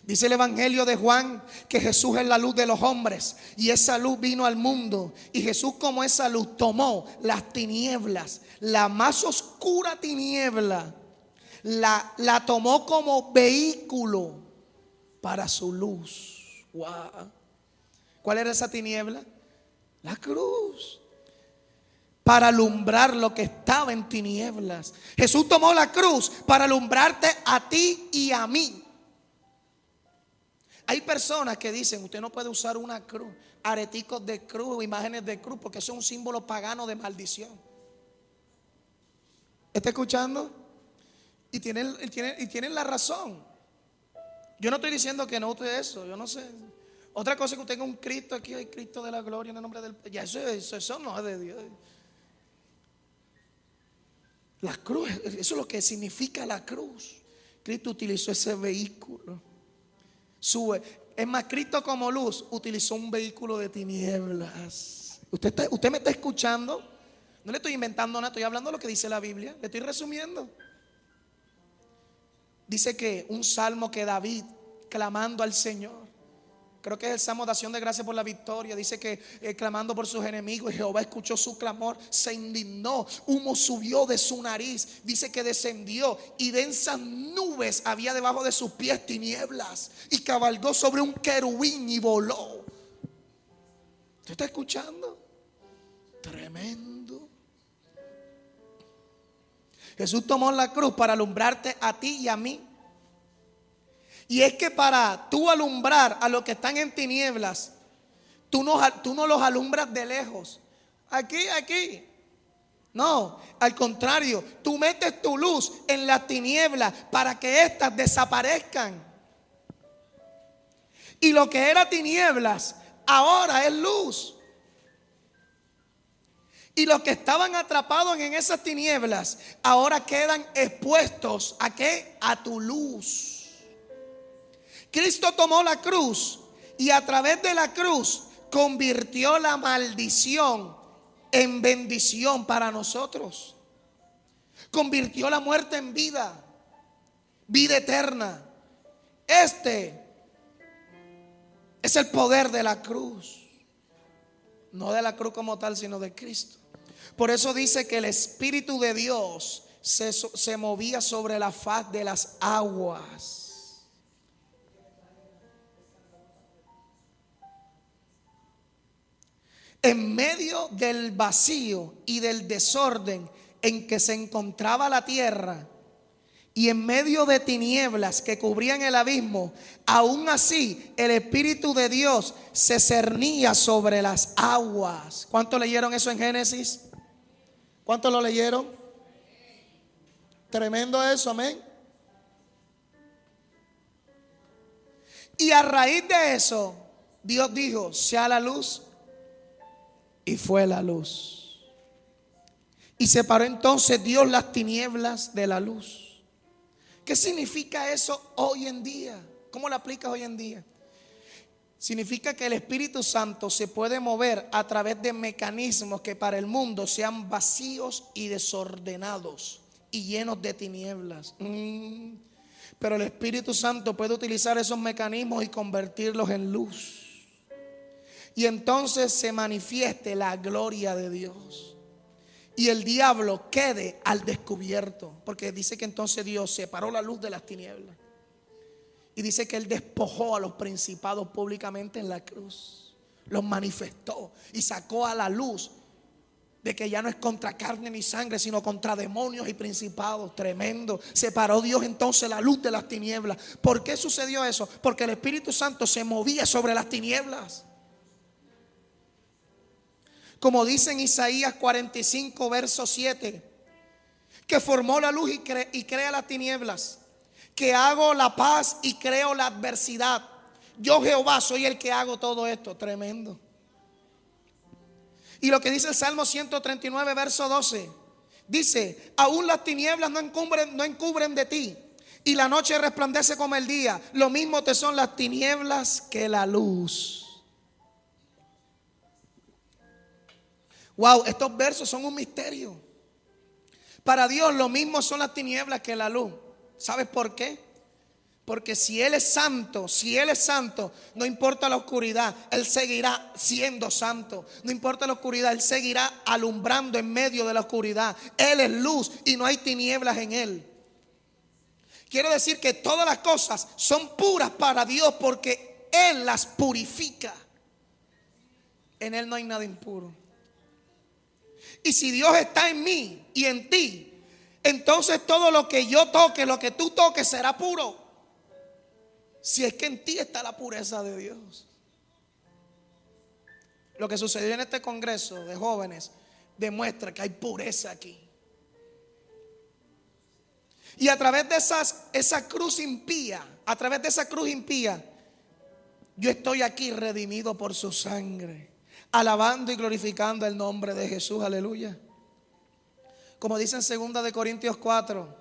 Dice el Evangelio de Juan que Jesús es la luz de los hombres y esa luz vino al mundo. Y Jesús, como esa luz, tomó las tinieblas, la más oscura tiniebla, la tomó como vehículo para su luz. Wow. ¿Cuál era esa tiniebla? La cruz. Para alumbrar lo que estaba en tinieblas. Jesús tomó la cruz para alumbrarte a ti y a mí. Hay personas que dicen, usted no puede usar una cruz, areticos de cruz o imágenes de cruz, porque eso es un símbolo pagano de maldición. ¿Está escuchando? Y tienen la razón. Yo no estoy diciendo que no use eso, yo no sé. Otra cosa es que usted tenga un Cristo aquí, hay Cristo de la gloria en el nombre del... Ya eso no es de Dios. La cruz, eso es lo que significa la cruz. Cristo utilizó ese vehículo. Es más, Cristo como luz utilizó un vehículo de tinieblas. ¿Usted me está escuchando? No le estoy inventando nada, estoy hablando de lo que dice la Biblia. Le estoy resumiendo. Dice que un salmo que David, clamando al Señor, creo que es el salmo de acción de gracias por la victoria. Dice que clamando por sus enemigos, Jehová escuchó su clamor, se indignó, humo subió de su nariz. Dice que descendió y densas nubes había debajo de sus pies, tinieblas, y cabalgó sobre un querubín y voló. ¿Usted está escuchando? Tremendo. Jesús tomó la cruz para alumbrarte a ti y a mí. Y es que para tú alumbrar a los que están en tinieblas, tú no los alumbras de lejos. Aquí. No, al contrario, tú metes tu luz en las tinieblas para que éstas desaparezcan. Y lo que era tinieblas, ahora es luz. Y los que estaban atrapados en esas tinieblas, ahora quedan expuestos ¿a qué? A tu luz. Cristo tomó la cruz y a través de la cruz convirtió la maldición en bendición para nosotros. Convirtió la muerte en vida, vida eterna. Este es el poder de la cruz. No de la cruz como tal, sino de Cristo. Por eso dice que el Espíritu de Dios se movía sobre la faz de las aguas. En medio del vacío y del desorden en que se encontraba la tierra y en medio de tinieblas que cubrían el abismo, aún así el Espíritu de Dios se cernía sobre las aguas. ¿Cuántos leyeron eso en Génesis? ¿Cuántos lo leyeron? Tremendo eso, amén. Y a raíz de eso, Dios dijo, sea la luz. Y fue la luz. Y separó entonces Dios las tinieblas de la luz. ¿Qué significa eso hoy en día? ¿Cómo lo aplicas hoy en día? Significa que el Espíritu Santo se puede mover a través de mecanismos que para el mundo sean vacíos y desordenados y llenos de tinieblas. Pero el Espíritu Santo puede utilizar esos mecanismos y convertirlos en luz. Y entonces se manifieste la gloria de Dios. Y el diablo quede al descubierto. Porque dice que entonces Dios separó la luz de las tinieblas. Y dice que Él despojó a los principados públicamente en la cruz. Los manifestó y sacó a la luz de que ya no es contra carne ni sangre, sino contra demonios y principados. Tremendo. Separó Dios entonces la luz de las tinieblas. ¿Por qué sucedió eso? Porque el Espíritu Santo se movía sobre las tinieblas. Como dice en Isaías 45, verso 7, que formó la luz y crea las tinieblas, que hago la paz y creo la adversidad. Yo Jehová soy el que hago todo esto. Tremendo. Y lo que dice el Salmo 139, verso 12, dice: aún las tinieblas no encubren de ti, y la noche resplandece como el día. Lo mismo te son las tinieblas que la luz. Wow, estos versos son un misterio. Para Dios lo mismo son las tinieblas que la luz. ¿Sabes por qué? Porque si Él es santo, no importa la oscuridad, Él seguirá siendo santo. No importa la oscuridad, Él seguirá alumbrando en medio de la oscuridad. Él es luz y no hay tinieblas en Él. Quiero decir que todas las cosas son puras para Dios porque Él las purifica. En Él no hay nada impuro. Y si Dios está en mí y en ti, entonces todo lo que yo toque, lo que tú toques, será puro. Si es que en ti está la pureza de Dios. Lo que sucedió en este congreso de jóvenes demuestra que hay pureza aquí. Y a través de esa cruz impía, yo estoy aquí redimido por su sangre, alabando y glorificando el nombre de Jesús. Aleluya. Como dice en 2 de Corintios 4,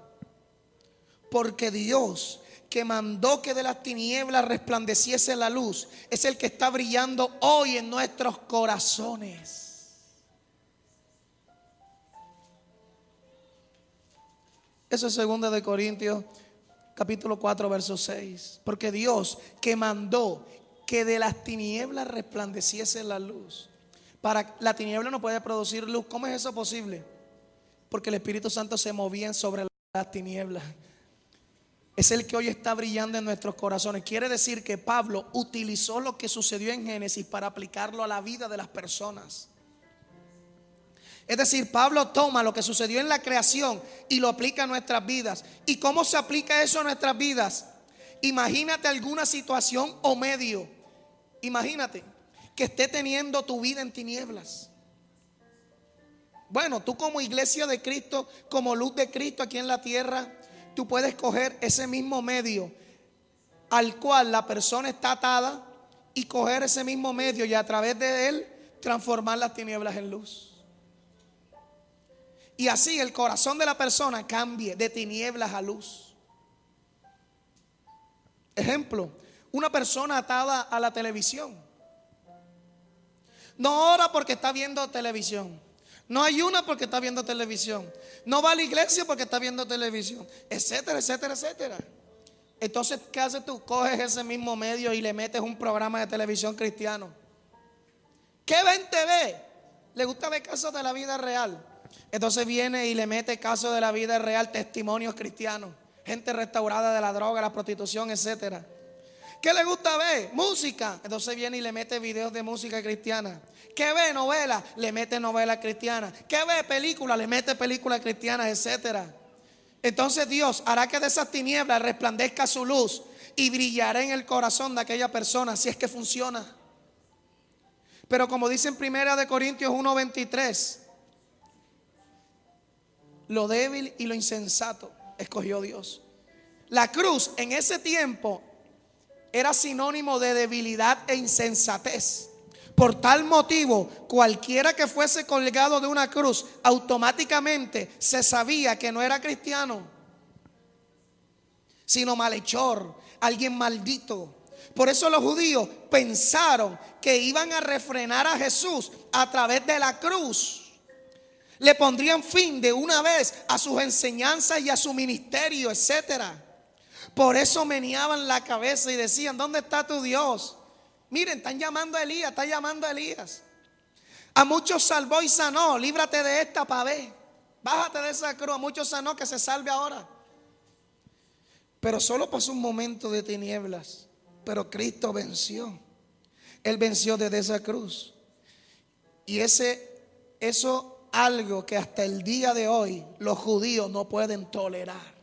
porque Dios, que mandó que de las tinieblas resplandeciese la luz, es el que está brillando hoy en nuestros corazones. Eso es 2 de Corintios capítulo 4, verso 6. Porque Dios, que mandó que de las tinieblas resplandeciese la luz. La tiniebla no puede producir luz. ¿Cómo es eso posible? Porque el Espíritu Santo se movía sobre las tinieblas. Es el que hoy está brillando en nuestros corazones. Quiere decir que Pablo utilizó lo que sucedió en Génesis para aplicarlo a la vida de las personas. Es decir, Pablo toma lo que sucedió en la creación y lo aplica a nuestras vidas. ¿Y cómo se aplica eso a nuestras vidas? Imagínate alguna situación o medio. Imagínate que esté teniendo tu vida en tinieblas. Bueno, tú como iglesia de Cristo, como luz de Cristo aquí en la tierra, tú puedes coger ese mismo medio al cual la persona está atada y coger ese mismo medio y a través de él transformar las tinieblas en luz. Y así el corazón de la persona cambie de tinieblas a luz. Ejemplo, una persona atada a la televisión. No ora porque está viendo televisión. No ayuna porque está viendo televisión. No va a la iglesia porque está viendo televisión. Etcétera, etcétera, etcétera. Entonces, ¿qué haces tú? Coges ese mismo medio y le metes un programa de televisión cristiano. ¿Qué ve en TV? Le gusta ver casos de la vida real. Entonces viene y le mete casos de la vida real, testimonios cristianos, gente restaurada de la droga, la prostitución, etcétera. ¿Qué le gusta ver? Música. Entonces viene y le mete videos de música cristiana. ¿Qué ve? Novela. Le mete novela cristiana. ¿Qué ve? Película. Le mete películas cristianas, etcétera. Entonces Dios hará que de esas tinieblas resplandezca su luz y brillará en el corazón de aquella persona, si es que funciona. Pero como dice en 1 Corintios 1:23, lo débil y lo insensato escogió Dios. La cruz en ese tiempo era sinónimo de debilidad e insensatez. Por tal motivo, cualquiera que fuese colgado de una cruz, automáticamente se sabía que no era cristiano, sino malhechor, alguien maldito. Por eso los judíos pensaron que iban a refrenar a Jesús a través de la cruz. Le pondrían fin de una vez a sus enseñanzas y a su ministerio, etcétera. Por eso meneaban la cabeza y decían: ¿dónde está tu Dios? Miren, están llamando a Elías, está llamando a Elías. A muchos salvó y sanó. Líbrate de esta pavé. Bájate de esa cruz. A muchos sanó, que se salve ahora. Pero solo pasó un momento de tinieblas. Pero Cristo venció. Él venció desde esa cruz. Y eso algo que hasta el día de hoy los judíos no pueden tolerar.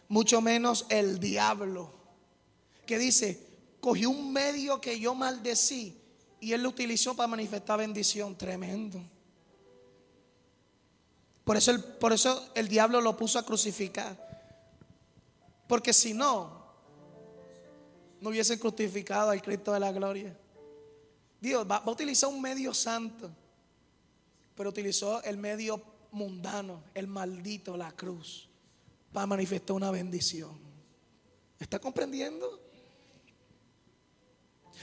Mucho menos el diablo, que dice: cogí un medio que yo maldecí Y Él lo utilizó para manifestar bendición. Tremendo. Por eso el diablo lo puso a crucificar. Porque si no hubiese crucificado al Cristo de la gloria. Dios va a utilizar un medio santo, pero utilizó el medio mundano, el maldito, la cruz, para manifestar una bendición. ¿Está comprendiendo?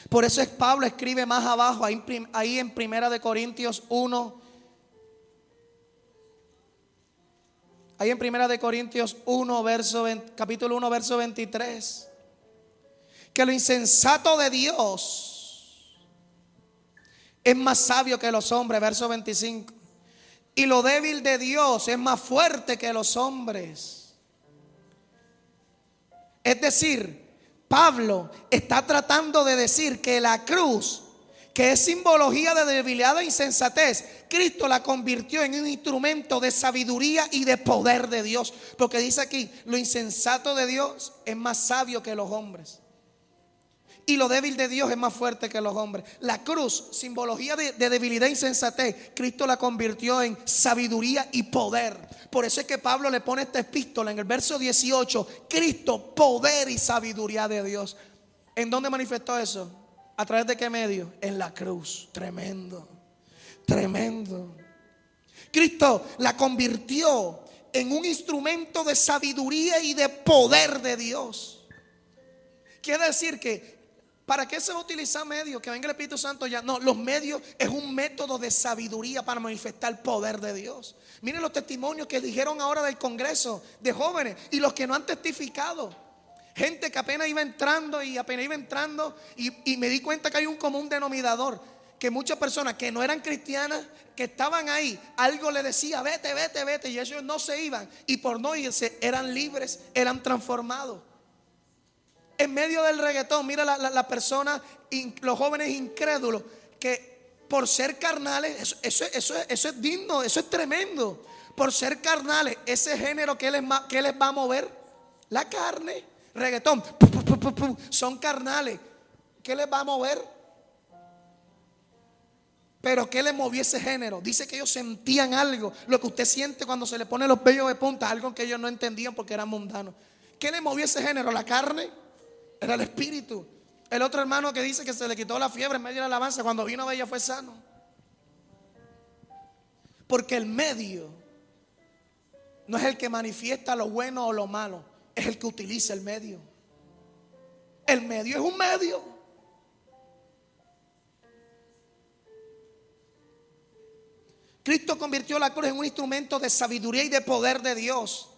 Por eso es Pablo escribe más abajo, ahí en Primera de Corintios 1. Ahí en Primera de Corintios 1, capítulo 1, verso 23. Que lo insensato de Dios es más sabio que los hombres, verso 25. Y lo débil de Dios es más fuerte que los hombres. Es decir, Pablo está tratando de decir que la cruz, que es simbología de debilidad e insensatez, Cristo la convirtió en un instrumento de sabiduría y de poder de Dios. Porque dice aquí, lo insensato de Dios es más sabio que los hombres. Y lo débil de Dios es más fuerte que los hombres. La cruz, simbología de debilidad e insensatez, Cristo la convirtió en sabiduría y poder. Por eso es que Pablo le pone esta epístola en el verso 18. Cristo, poder y sabiduría de Dios. ¿En dónde manifestó eso? ¿A través de qué medio? En la cruz. Tremendo, tremendo. Cristo la convirtió en un instrumento de sabiduría y de poder de Dios. Quiere decir que ¿para qué se va a utilizar medios? Que venga el Espíritu Santo ya. No, los medios es un método de sabiduría para manifestar el poder de Dios. Miren los testimonios que dijeron ahora del Congreso de jóvenes y los que no han testificado. Gente que apenas iba entrando y me di cuenta que hay un común denominador. Que muchas personas que no eran cristianas, que estaban ahí, algo le decía, vete, vete, vete, y ellos no se iban. Y por no irse, eran libres, eran transformados. En medio del reggaetón, mira la persona, los jóvenes incrédulos, que por ser carnales, eso es digno, eso es tremendo. Por ser carnales, ese género que les va a mover, la carne, reggaetón, son carnales. ¿Qué les va a mover? Pero ¿qué les movió ese género? Dice que ellos sentían algo, lo que usted siente cuando se le pone los vellos de punta, algo que ellos no entendían porque eran mundanos. ¿Qué les movió ese género? La carne. Era el espíritu. El otro hermano que dice que se le quitó la fiebre en medio de la alabanza, cuando vino a ver ya fue sano. Porque el medio no es el que manifiesta lo bueno o lo malo, es el que utiliza el medio. El medio es un medio. Cristo convirtió la cruz en un instrumento de sabiduría y de poder de Dios.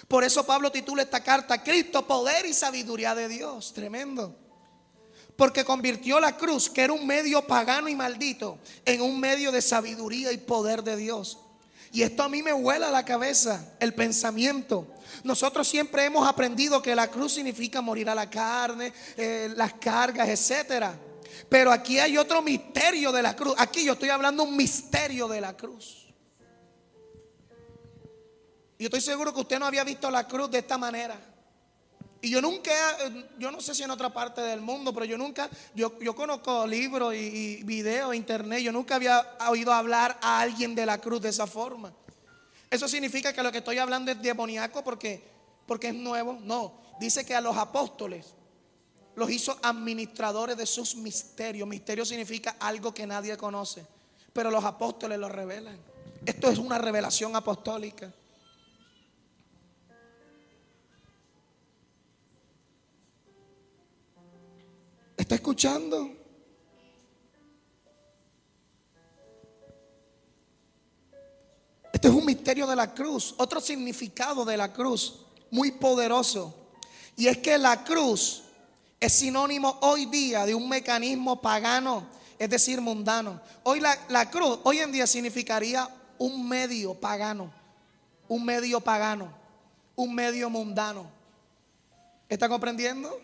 Por eso Pablo titula esta carta, Cristo, poder y sabiduría de Dios. Tremendo. Porque convirtió la cruz, que era un medio pagano y maldito, en un medio de sabiduría y poder de Dios. Y esto a mí me vuela la cabeza, el pensamiento. Nosotros siempre hemos aprendido que la cruz significa morir a la carne, las cargas, etcétera. Pero aquí hay otro misterio de la cruz. Aquí yo estoy hablando un misterio de la cruz. Yo estoy seguro que usted no había visto la cruz de esta manera. Y yo no sé si en otra parte del mundo, pero yo conozco libros y videos, internet. Yo nunca había oído hablar a alguien de la cruz de esa forma. ¿Eso significa que lo que estoy hablando es demoníaco porque es nuevo? No, dice que a los apóstoles los hizo administradores de sus misterios. Misterio significa algo que nadie conoce, pero los apóstoles lo revelan. Esto es una revelación apostólica. ¿Está escuchando? Este es un misterio de la cruz. Otro significado de la cruz muy poderoso. Y es que la cruz es sinónimo hoy día de un mecanismo pagano, es decir, mundano. Hoy la cruz hoy en día significaría un medio pagano, un medio pagano, un medio mundano. ¿Está comprendiendo?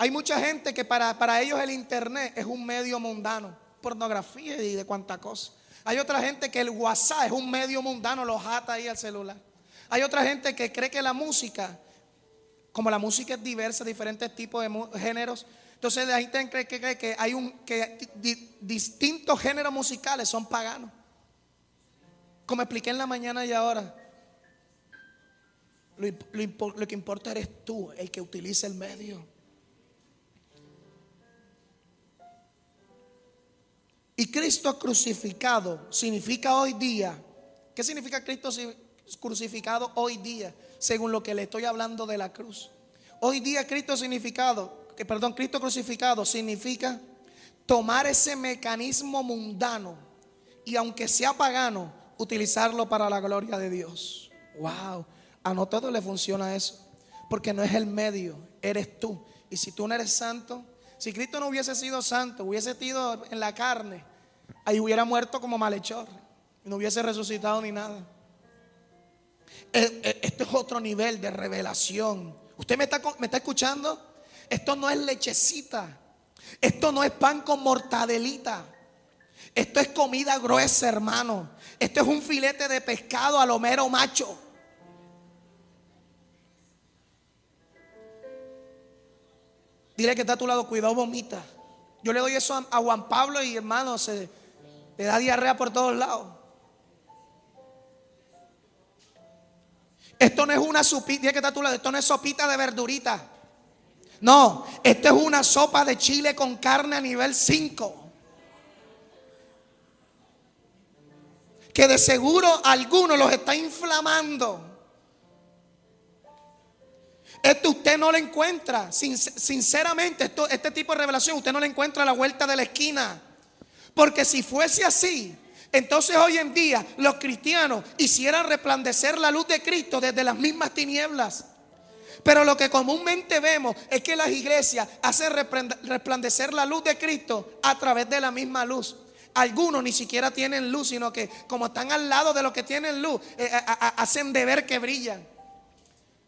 Hay mucha gente que para ellos el internet es un medio mundano, pornografía y de cuánta cosa. Hay otra gente que el WhatsApp es un medio mundano, lo jata ahí al celular. Hay otra gente que cree que la música, como la música es diversa, diferentes tipos de géneros, Entonces la gente cree que hay distintos géneros musicales son paganos. Como expliqué en la mañana y ahora, lo que importa eres tú, el que utiliza el medio. Y Cristo crucificado significa hoy día. ¿Qué significa Cristo crucificado hoy día? Según lo que le estoy hablando de la cruz. Hoy día Cristo crucificado significa tomar ese mecanismo mundano y aunque sea pagano, utilizarlo para la gloria de Dios. Wow, a no todo le funciona eso, porque no es el medio, eres tú. Y si tú no eres santo, si Cristo no hubiese sido santo, hubiese sido en la carne, ahí hubiera muerto como malhechor, no hubiese resucitado ni nada. Esto es otro nivel de revelación. ¿Usted me está escuchando? Esto no es lechecita. Esto no es pan con mortadelita. Esto es comida gruesa, hermano. Esto es un filete de pescado a lo mero macho. Dile que está a tu lado, cuidado, vomita. Yo le doy eso a Juan Pablo y hermano, le da diarrea por todos lados. Esto no es una sopita, dile que está a tu lado, esto no es sopita de verdurita. No, esto es una sopa de chile con carne a nivel 5. Que de seguro algunos los está inflamando. Esto usted no lo encuentra, sinceramente, este tipo de revelación usted no lo encuentra a la vuelta de la esquina. Porque si fuese así, entonces hoy en día los cristianos hicieran resplandecer la luz de Cristo desde las mismas tinieblas. Pero lo que comúnmente vemos es que las iglesias hacen resplandecer la luz de Cristo a través de la misma luz. Algunos ni siquiera tienen luz, sino que como están al lado de los que tienen luz, hacen de ver que brillan.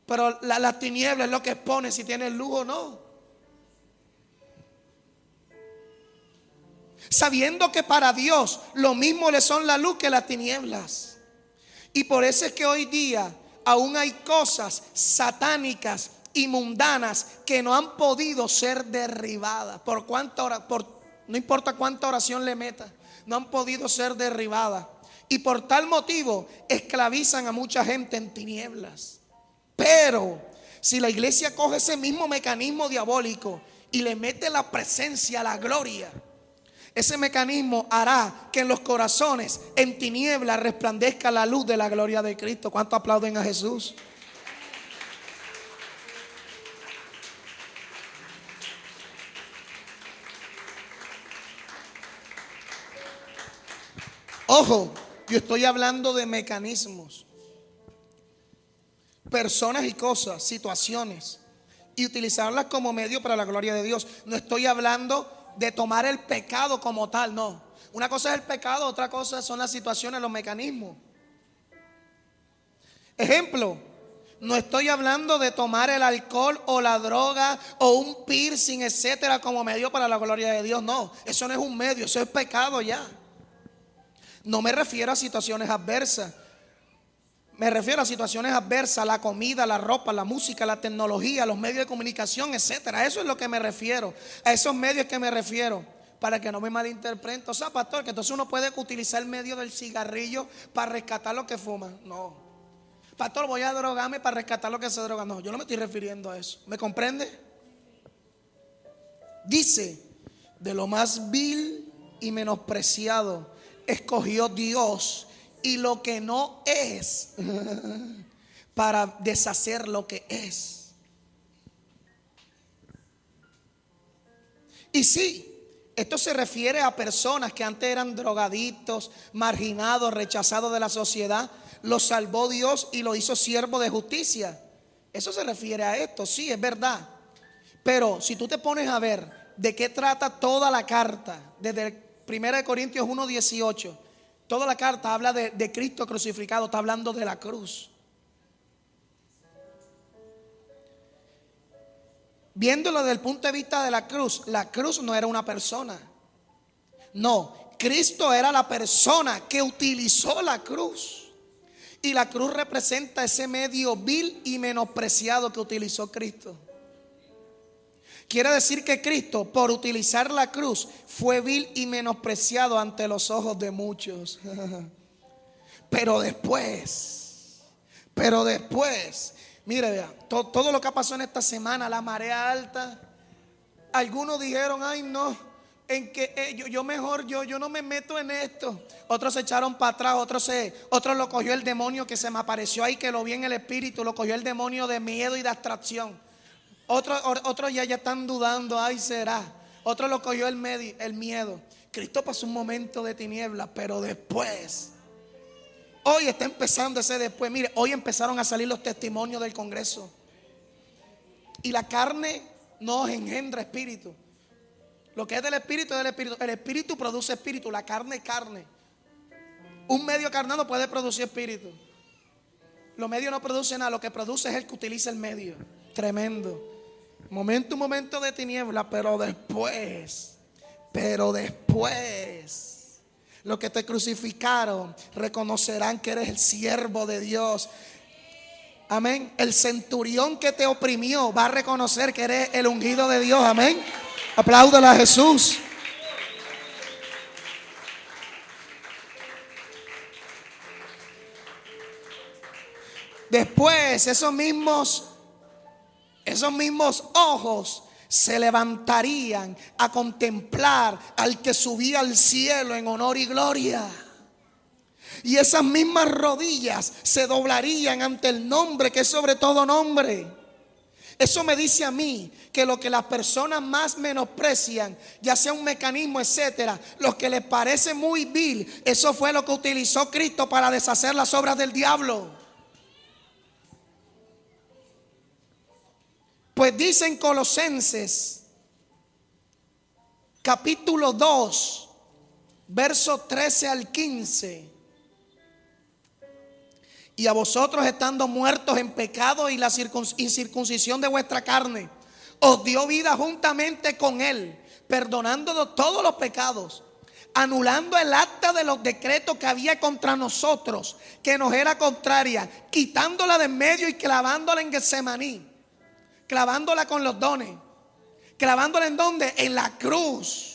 Pero la tiniebla es lo que expone si tienen luz o no. Sabiendo que para Dios lo mismo le son la luz que las tinieblas. Y por eso es que hoy día aún hay cosas satánicas y mundanas que no han podido ser derribadas. No importa cuánta oración le meta, no han podido ser derribadas. Y por tal motivo esclavizan a mucha gente en tinieblas. Pero si la iglesia coge ese mismo mecanismo diabólico y le mete la presencia, la gloria, ese mecanismo hará que en los corazones en tinieblas resplandezca la luz de la gloria de Cristo. ¿Cuánto aplauden a Jesús? Ojo, yo estoy hablando de mecanismos, personas y cosas, situaciones, y utilizarlas como medio para la gloria de Dios. No estoy hablando de tomar el pecado como tal, no. Una cosa es el pecado, otra cosa son las situaciones, los mecanismos. Ejemplo, no estoy hablando de tomar el alcohol o la droga o un piercing, etcétera, como medio para la gloria de Dios. No, eso no es un medio, eso es pecado ya. No me refiero a situaciones adversas. Me refiero a situaciones adversas, la comida, la ropa, la música, la tecnología, los medios de comunicación, etcétera. Eso es lo que me refiero. A esos medios que me refiero, para que no me malinterpreten. O sea, pastor, que entonces uno puede utilizar el medio del cigarrillo para rescatar lo que fuma. No. Pastor, voy a drogarme para rescatar lo que se droga. No, yo no me estoy refiriendo a eso. ¿Me comprende? Dice, de lo más vil y menospreciado escogió Dios y lo que no es para deshacer lo que es. Y sí, esto se refiere a personas que antes eran drogadictos, marginados, rechazados de la sociedad. Los salvó Dios y lo hizo siervo de justicia. Eso se refiere a esto, sí, es verdad. Pero si tú te pones a ver de qué trata toda la carta, desde 1 Corintios 1:18, toda la carta habla de Cristo crucificado, está hablando de la cruz. Viéndolo desde el punto de vista de la cruz no era una persona. No, Cristo era la persona que utilizó la cruz. Y la cruz representa ese medio vil y menospreciado que utilizó Cristo. Quiere decir que Cristo, por utilizar la cruz, fue vil y menospreciado ante los ojos de muchos. Pero después, mire, vea, todo lo que ha pasado en esta semana, la marea alta. Algunos dijeron, ay no, en que yo mejor, yo no me meto en esto. Otros se echaron para atrás, otros lo cogió el demonio que se me apareció ahí, que lo vi en el espíritu, lo cogió el demonio de miedo y de abstracción. Otros ya están dudando, ay será. Otros lo cogió el miedo. Cristo pasó un momento de tinieblas, pero después, hoy está empezando ese después. Mire, hoy empezaron a salir los testimonios del Congreso. Y la carne no engendra espíritu. Lo que es del espíritu es del espíritu. El espíritu produce espíritu, la carne es carne. Un medio carnal no puede producir espíritu. Los medios no producen nada, lo que produce es el que utiliza el medio. Tremendo. Un momento de tiniebla, pero después, los que te crucificaron reconocerán que eres el siervo de Dios. Amén. El centurión que te oprimió va a reconocer que eres el ungido de Dios. Amén. Apláudale a Jesús. Después esos mismos ojos se levantarían a contemplar al que subía al cielo en honor y gloria. Y esas mismas rodillas se doblarían ante el nombre que es sobre todo nombre. Eso me dice a mí que lo que las personas más menosprecian, ya sea un mecanismo, etcétera, lo que les parece muy vil, eso fue lo que utilizó Cristo para deshacer las obras del diablo. Pues dice en Colosenses capítulo 2, verso 13 al 15: y a vosotros, estando muertos en pecado y la incircuncisión de vuestra carne, os dio vida juntamente con él, perdonándonos todos los pecados, anulando el acta de los decretos que había contra nosotros, que nos era contraria, quitándola de en medio y clavándola en Getsemaní, clavándola con los dones, clavándola en donde, en la cruz.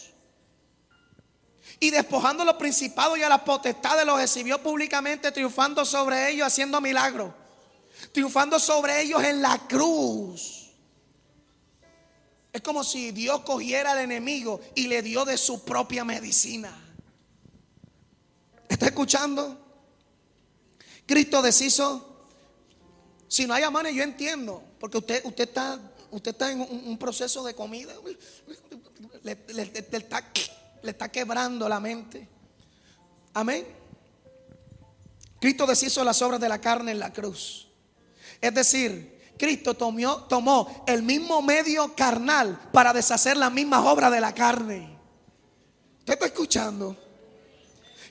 Y despojando a los principados y a las potestades, los exhibió públicamente, triunfando sobre ellos, haciendo milagros, triunfando sobre ellos en la cruz. Es como si Dios cogiera al enemigo y le dio de su propia medicina. ¿Está escuchando? Cristo deshizo. Si no hay amanes, yo entiendo, porque usted está en un proceso de comida. Le está quebrando la mente. Amén. Cristo deshizo las obras de la carne en la cruz. Es decir, Cristo tomó el mismo medio carnal para deshacer las mismas obras de la carne. ¿Usted está escuchando?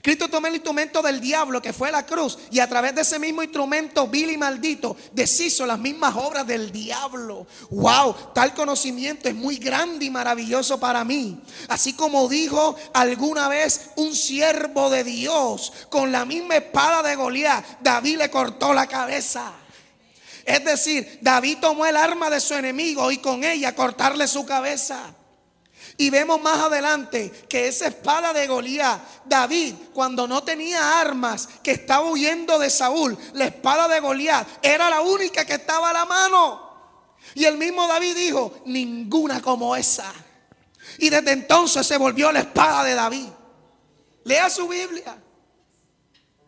Cristo tomó el instrumento del diablo, que fue la cruz, y a través de ese mismo instrumento vil y maldito deshizo las mismas obras del diablo. Wow, tal conocimiento es muy grande y maravilloso para mí. Así como dijo alguna vez un siervo de Dios, con la misma espada de Goliat, David le cortó la cabeza. Es decir, David tomó el arma de su enemigo y con ella cortarle su cabeza. Y vemos más adelante que esa espada de Goliat, David, cuando no tenía armas, que estaba huyendo de Saúl, la espada de Goliat era la única que estaba a la mano. Y el mismo David dijo, ninguna como esa. Y desde entonces se volvió la espada de David. Lea su Biblia.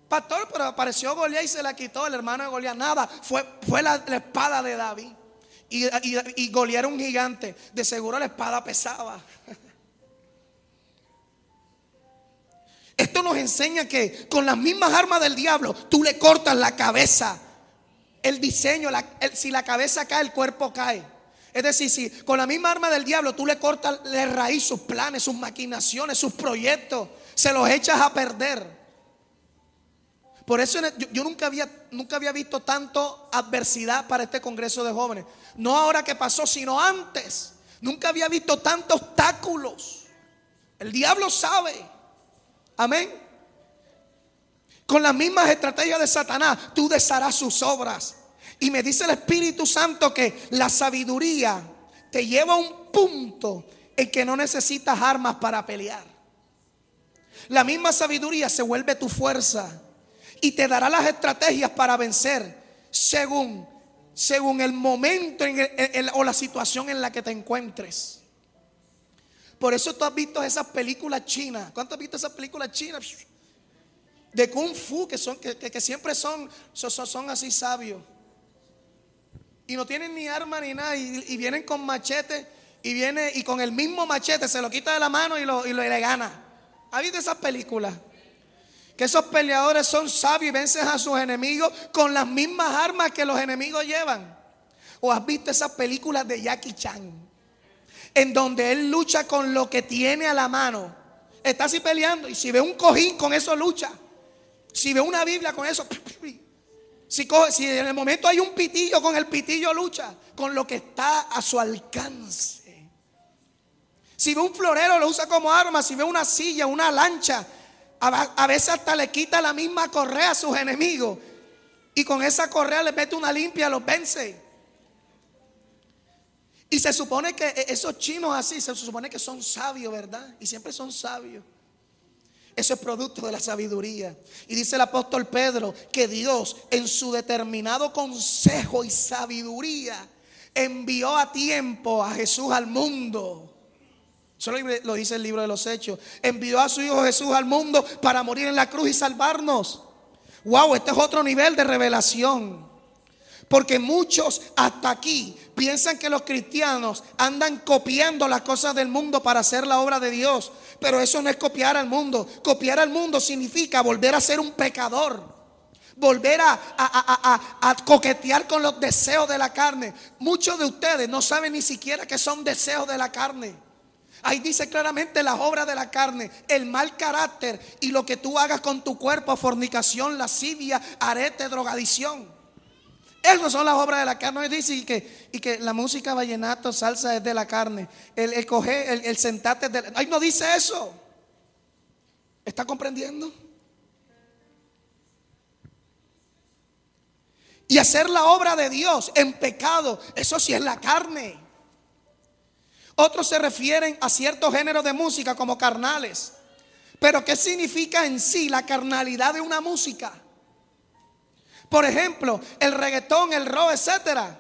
Pastor, pero apareció Goliat y se la quitó el hermano de Goliat. Nada, fue la espada de David. Y Goliat era un gigante. De seguro la espada pesaba. Esto nos enseña que con las mismas armas del diablo tú le cortas la cabeza. El diseño, si la cabeza cae, el cuerpo cae. Es decir, si con la misma arma del diablo tú le cortas de raíz sus planes, sus maquinaciones, sus proyectos, se los echas a perder. Por eso yo nunca había visto tanto adversidad para este congreso de jóvenes. No ahora que pasó, sino antes. Nunca había visto tantos obstáculos. El diablo sabe. Amén. Con las mismas estrategias de Satanás, tú desharás sus obras. Y me dice el Espíritu Santo que la sabiduría te lleva a un punto en que no necesitas armas para pelear. La misma sabiduría se vuelve tu fuerza y te dará las estrategias para vencer según el momento o la situación en la que te encuentres. Por eso tú has visto esas películas chinas. ¿Cuánto has visto esas películas chinas? De Kung Fu, que siempre son así sabios. Y no tienen ni arma ni nada. Y vienen con machete. Y con el mismo machete se lo quita de la mano y le gana. ¿Has visto esas películas? Que esos peleadores son sabios y vencen a sus enemigos con las mismas armas que los enemigos llevan. ¿O has visto esas películas de Jackie Chan, en donde él lucha con lo que tiene a la mano? Está así peleando y si ve un cojín, con eso lucha. Si ve una Biblia, con eso. Si en el momento hay un pitillo, con el pitillo lucha. Con lo que está a su alcance. Si ve un florero, lo usa como arma. Si ve una silla, una lancha, a veces hasta le quita la misma correa a sus enemigos. Y con esa correa le mete una limpia, los vence. Y se supone que esos chinos así, se supone que son sabios, ¿verdad? Y siempre son sabios. Eso es producto de la sabiduría. Y dice el apóstol Pedro que Dios, en su determinado consejo y sabiduría, envió a tiempo a Jesús al mundo. Eso lo dice el libro de los Hechos. Envió a su Hijo Jesús al mundo para morir en la cruz y salvarnos. Wow, este es otro nivel de revelación. Porque muchos hasta aquí piensan que los cristianos andan copiando las cosas del mundo para hacer la obra de Dios. Pero eso no es copiar al mundo. Copiar al mundo significa volver a ser un pecador. Volver a coquetear con los deseos de la carne. Muchos de ustedes no saben ni siquiera que son deseos de la carne. Ahí dice claramente las obras de la carne: el mal carácter y lo que tú hagas con tu cuerpo: fornicación, lascivia, arete, drogadicción. Esas son las obras de la carne. No dice y que la música vallenato, salsa es de la carne. El sentarte es de la... Ay, no dice eso. ¿Está comprendiendo? Y hacer la obra de Dios en pecado, eso sí es la carne. Otros se refieren a ciertos géneros de música como carnales. Pero ¿qué significa en sí la carnalidad de una música? Por ejemplo, el reggaetón, el rock, etcétera.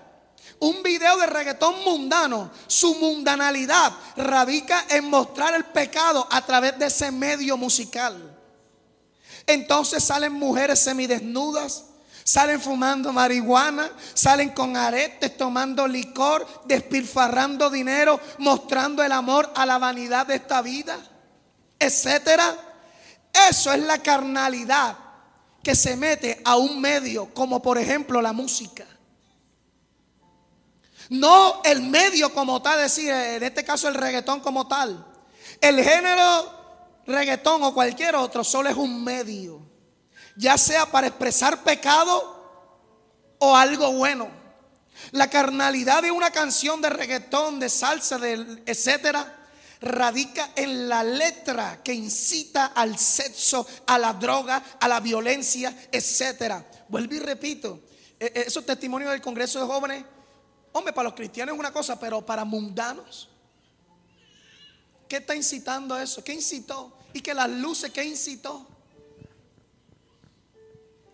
Un video de reggaetón mundano, su mundanalidad radica en mostrar el pecado a través de ese medio musical. Entonces salen mujeres semidesnudas, salen fumando marihuana, salen con aretes, tomando licor, despilfarrando dinero, mostrando el amor a la vanidad de esta vida, etcétera. Eso es la carnalidad que se mete a un medio, como por ejemplo la música. No el medio como tal, es decir, en este caso el reggaetón como tal. El género reggaetón o cualquier otro solo es un medio, ya sea para expresar pecado o algo bueno. La carnalidad de una canción de reggaetón, de salsa, etcétera, radica en la letra que incita al sexo, a la droga, a la violencia, etcétera. Vuelvo y repito, esos testimonios del Congreso de Jóvenes, hombre, para los cristianos es una cosa, pero para mundanos, ¿qué está incitando a eso? ¿Qué incitó? Y que las luces, ¿qué incitó?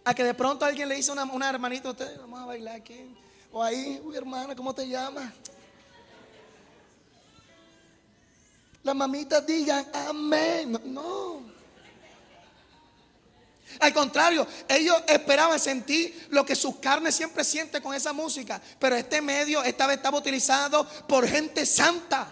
A que de pronto alguien le dice a una hermanita: usted, vamos a bailar aquí. O ahí, uy, hermana, ¿cómo te llamas? Las mamitas digan amén. No. Al contrario, ellos esperaban sentir lo que sus carnes siempre sienten con esa música. Pero este medio esta vez estaba utilizado por gente santa.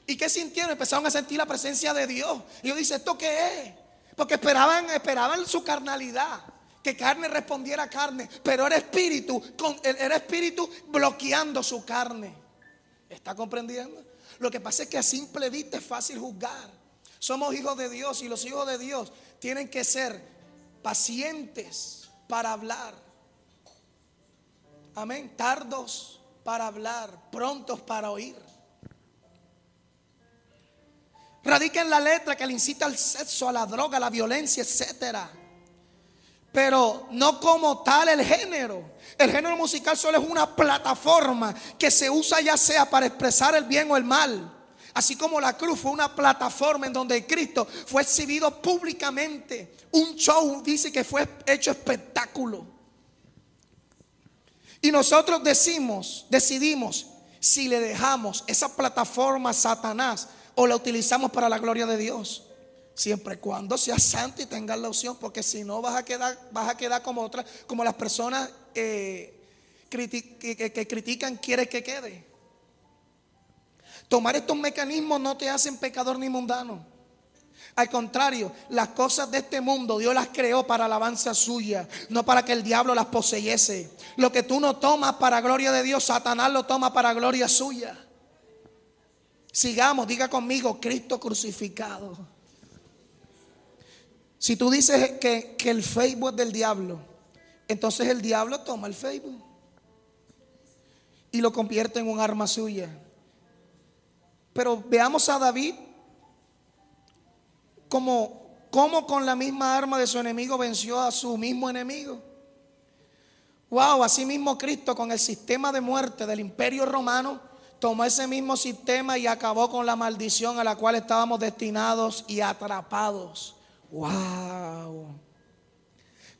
¿Y qué sintieron? Empezaron a sentir la presencia de Dios. Y yo dice: ¿esto qué es? Porque esperaban su carnalidad, que carne respondiera a carne. Pero era espíritu bloqueando su carne. ¿Está comprendiendo? Lo que pasa es que a simple vista es fácil juzgar. Somos hijos de Dios y los hijos de Dios tienen que ser pacientes para hablar. Amén. Tardos para hablar, prontos para oír. Radica en la letra que le incita al sexo, a la droga, a la violencia, etcétera. pero no como tal el género. El género musical solo es una plataforma que se usa ya sea para expresar el bien o el mal. Así como la cruz fue una plataforma en donde Cristo fue exhibido públicamente. Un show, dice que fue hecho espectáculo. Y nosotros decidimos si le dejamos esa plataforma a Satanás o la utilizamos para la gloria de Dios. Siempre y cuando seas santo y tengas la opción, porque si no vas a quedar como las personas que critican, quieren que quede. Tomar estos mecanismos no te hacen pecador ni mundano. Al contrario, las cosas de este mundo Dios las creó para alabanza suya, no para que el diablo las poseyese. Lo que tú no tomas para gloria de Dios, Satanás lo toma para gloria suya. Sigamos, diga conmigo, Cristo crucificado. Si tú dices que el Facebook es del diablo, entonces el diablo toma el Facebook y lo convierte en un arma suya. Pero veamos a David como con la misma arma de su enemigo venció a su mismo enemigo. Wow, así mismo Cristo con el sistema de muerte del imperio romano tomó ese mismo sistema y acabó con la maldición a la cual estábamos destinados y atrapados. Wow.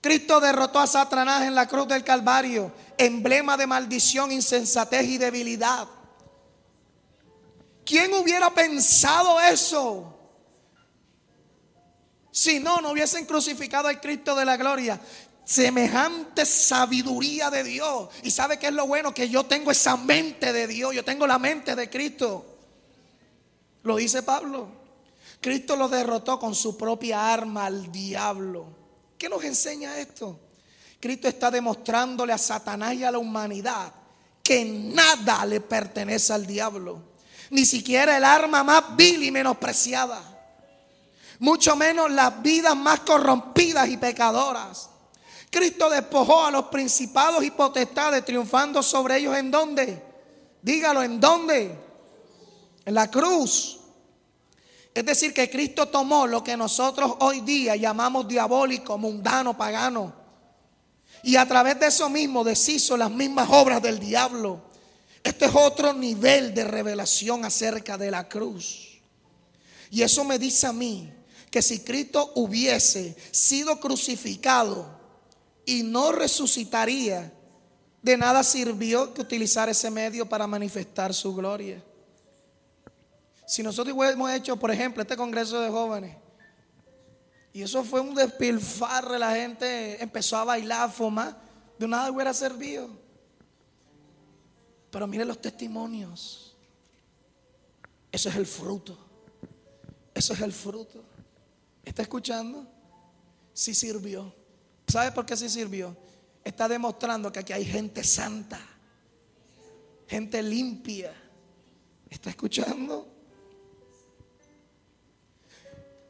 Cristo derrotó a Satanás en la cruz del Calvario, emblema de maldición, insensatez y debilidad. ¿Quién hubiera pensado eso? Si no hubiesen crucificado al Cristo de la gloria. Semejante sabiduría de Dios. Y ¿sabe qué es lo bueno? Que yo tengo esa mente de Dios. Yo tengo la mente de Cristo. Lo dice Pablo. Cristo lo derrotó con su propia arma al diablo. ¿Qué nos enseña esto? Cristo está demostrándole a Satanás y a la humanidad que nada le pertenece al diablo. Ni siquiera el arma más vil y menospreciada. Mucho menos las vidas más corrompidas y pecadoras. Cristo despojó a los principados y potestades, triunfando sobre ellos. ¿En dónde? Dígalo, ¿en dónde? En la cruz. Es decir, que Cristo tomó lo que nosotros hoy día llamamos diabólico, mundano, pagano, y a través de eso mismo deshizo las mismas obras del diablo. Este es otro nivel de revelación acerca de la cruz. Y eso me dice a mí que si Cristo hubiese sido crucificado y no resucitaría, de nada sirvió que utilizar ese medio para manifestar su gloria. Si nosotros hubiéramos hecho, por ejemplo, este congreso de jóvenes, y eso fue un despilfarre, la gente empezó a bailar, a fumar, de nada hubiera servido. Pero mire los testimonios. Eso es el fruto. Eso es el fruto. ¿Está escuchando? Sí sirvió. ¿Sabe por qué sí sirvió? Está demostrando que aquí hay gente santa, gente limpia. ¿Está escuchando?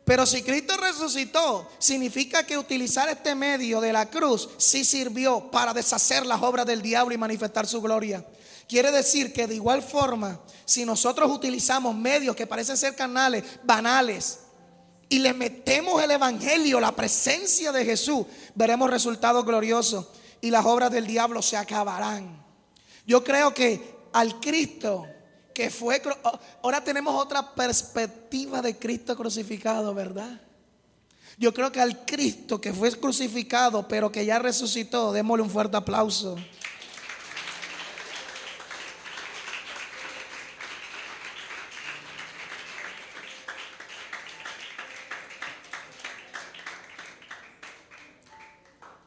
Pero si Cristo resucitó, significa que utilizar este medio de la cruz sí sirvió para deshacer las obras del diablo y manifestar su gloria. Quiere decir que de igual forma, si nosotros utilizamos medios que parecen ser carnales, banales, y le metemos el evangelio, la presencia de Jesús, veremos resultados gloriosos y las obras del diablo se acabarán. Yo creo que al Cristo que fue, ahora tenemos otra perspectiva de Cristo crucificado, ¿verdad? Yo creo que al Cristo que fue crucificado pero que ya resucitó, démosle un fuerte aplauso.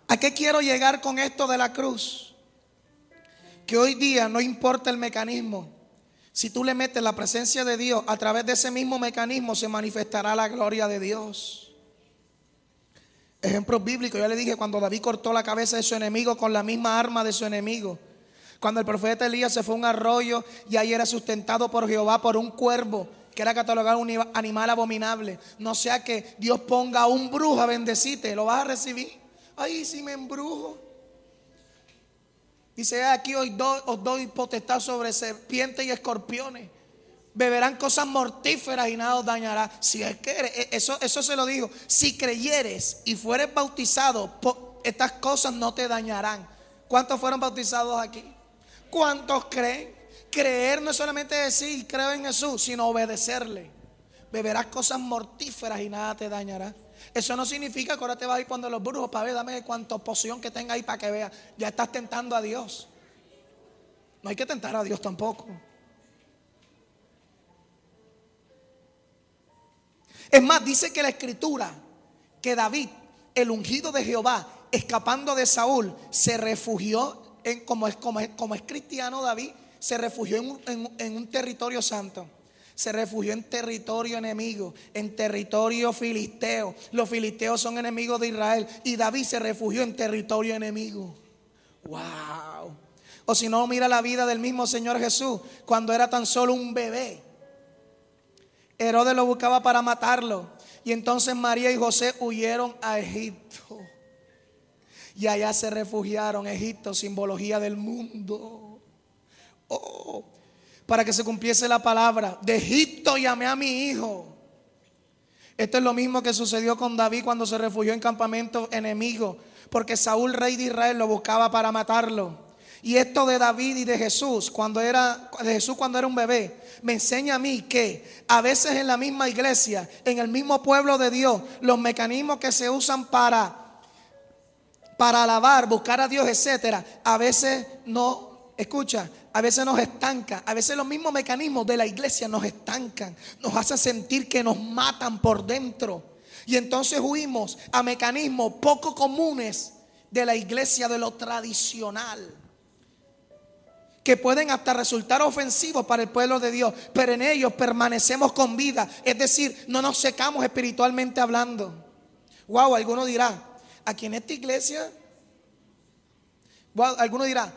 ¿A qué quiero llegar con esto de la cruz? Que hoy día no importa el mecanismo. Si tú le metes la presencia de Dios, a través de ese mismo mecanismo se manifestará la gloria de Dios. Ejemplos bíblicos, ya le dije, cuando David cortó la cabeza de su enemigo con la misma arma de su enemigo. Cuando el profeta Elías se fue a un arroyo y ahí era sustentado por Jehová por un cuervo, que era catalogado un animal abominable. No sea que Dios ponga a un brujo a bendecirte, ¿lo vas a recibir? Ay, si me embrujo. Dice, aquí os doy potestad sobre serpientes y escorpiones. Beberán cosas mortíferas y nada os dañará. Si es que eso se lo dijo. Si creyeres y fueres bautizado estas cosas no te dañarán. ¿Cuántos fueron bautizados aquí? ¿Cuántos creen? Creer no es solamente decir creo en Jesús, sino obedecerle. Beberás cosas mortíferas y nada te dañará. Eso no significa que ahora te vas a ir cuando los brujos para ver, dame cuánta poción que tenga ahí para que veas. Ya estás tentando a Dios. No hay que tentar a Dios tampoco. Es más, dice que la escritura, que David, el ungido de Jehová, escapando de Saúl, se refugió como es cristiano David, se refugió en un territorio santo. Se refugió en territorio enemigo, en territorio filisteo. Los filisteos son enemigos de Israel y David se refugió en territorio enemigo. Wow. O si no, mira la vida del mismo Señor Jesús cuando era tan solo un bebé. Herodes lo buscaba para matarlo y entonces María y José huyeron a Egipto y allá se refugiaron. Egipto, simbología del mundo. Para que se cumpliese la palabra: de Egipto llamé a mi hijo. Esto es lo mismo que sucedió con David cuando se refugió en campamentos enemigos, porque Saúl, rey de Israel, lo buscaba para matarlo. Y esto de David y de Jesús cuando era un bebé, me enseña a mí que a veces en la misma iglesia, en el mismo pueblo de Dios, los mecanismos que se usan para alabar, buscar a Dios, etcétera, a veces no, escucha, a veces nos estanca. A veces los mismos mecanismos de la iglesia nos estancan, nos hacen sentir que nos matan por dentro. Y entonces huimos a mecanismos poco comunes de la iglesia, de lo tradicional, que pueden hasta resultar ofensivos para el pueblo de Dios, pero en ellos permanecemos con vida. Es decir, no nos secamos espiritualmente hablando. Wow, alguno dirá, aquí en esta iglesia, alguno dirá,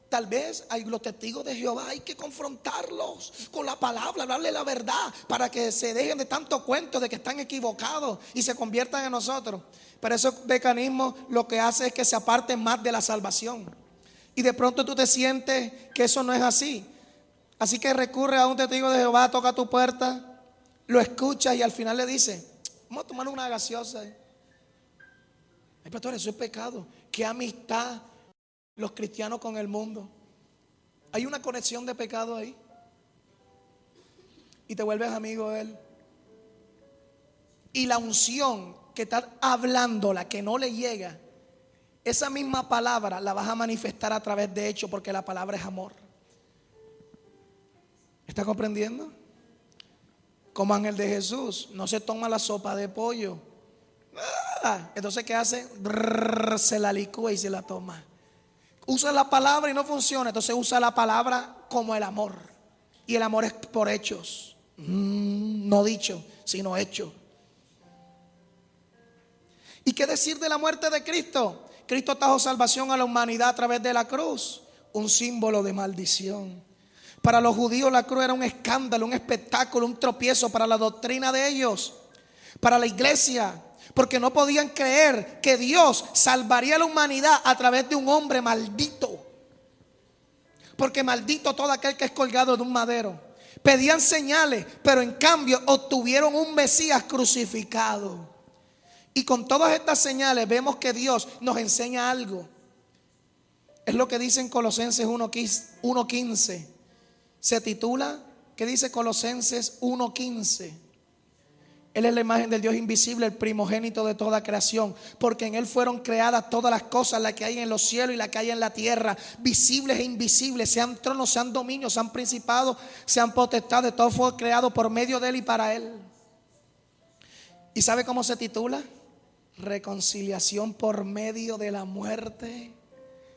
tal vez a los testigos de Jehová hay que confrontarlos con la palabra, hablarle la verdad para que se dejen de tanto cuento de que están equivocados y se conviertan en nosotros. Pero esos mecanismos lo que hace es que se aparten más de la salvación. Y de pronto tú te sientes que eso no es así. Así que recurre a un testigo de Jehová, toca tu puerta, lo escuchas y al final le dice: vamos a tomar una gaseosa. Ay, pastor, eso es pecado. ¿Qué amistad los cristianos con el mundo? Hay una conexión de pecado ahí y te vuelves amigo de él. Y la unción que está hablándola, que no le llega, esa misma palabra la vas a manifestar a través de hechos, porque la palabra es amor. ¿Está comprendiendo? Como ángel de Jesús, no se toma la sopa de pollo. Entonces ¿qué hace? Se la licúa y se la toma. Usa la palabra y no funciona, entonces usa la palabra como el amor. Y el amor es por hechos, no dicho, sino hecho. ¿Y qué decir de la muerte de Cristo? Cristo trajo salvación a la humanidad a través de la cruz, un símbolo de maldición. Para los judíos la cruz era un escándalo, un espectáculo, un tropiezo para la doctrina de ellos, para la iglesia, porque no podían creer que Dios salvaría a la humanidad a través de un hombre maldito. Porque maldito todo aquel que es colgado de un madero. Pedían señales, pero en cambio obtuvieron un Mesías crucificado. Y con todas estas señales vemos que Dios nos enseña algo. Es lo que dice en Colosenses 1:15. Se titula, ¿qué dice Colosenses 1:15? Él es la imagen del Dios invisible, el primogénito de toda creación, porque en Él fueron creadas todas las cosas, las que hay en los cielos y las que hay en la tierra, visibles e invisibles, sean tronos, sean dominios, sean principados, sean potestades, todo fue creado por medio de Él y para Él. ¿Y sabe cómo se titula? Reconciliación por medio de la muerte.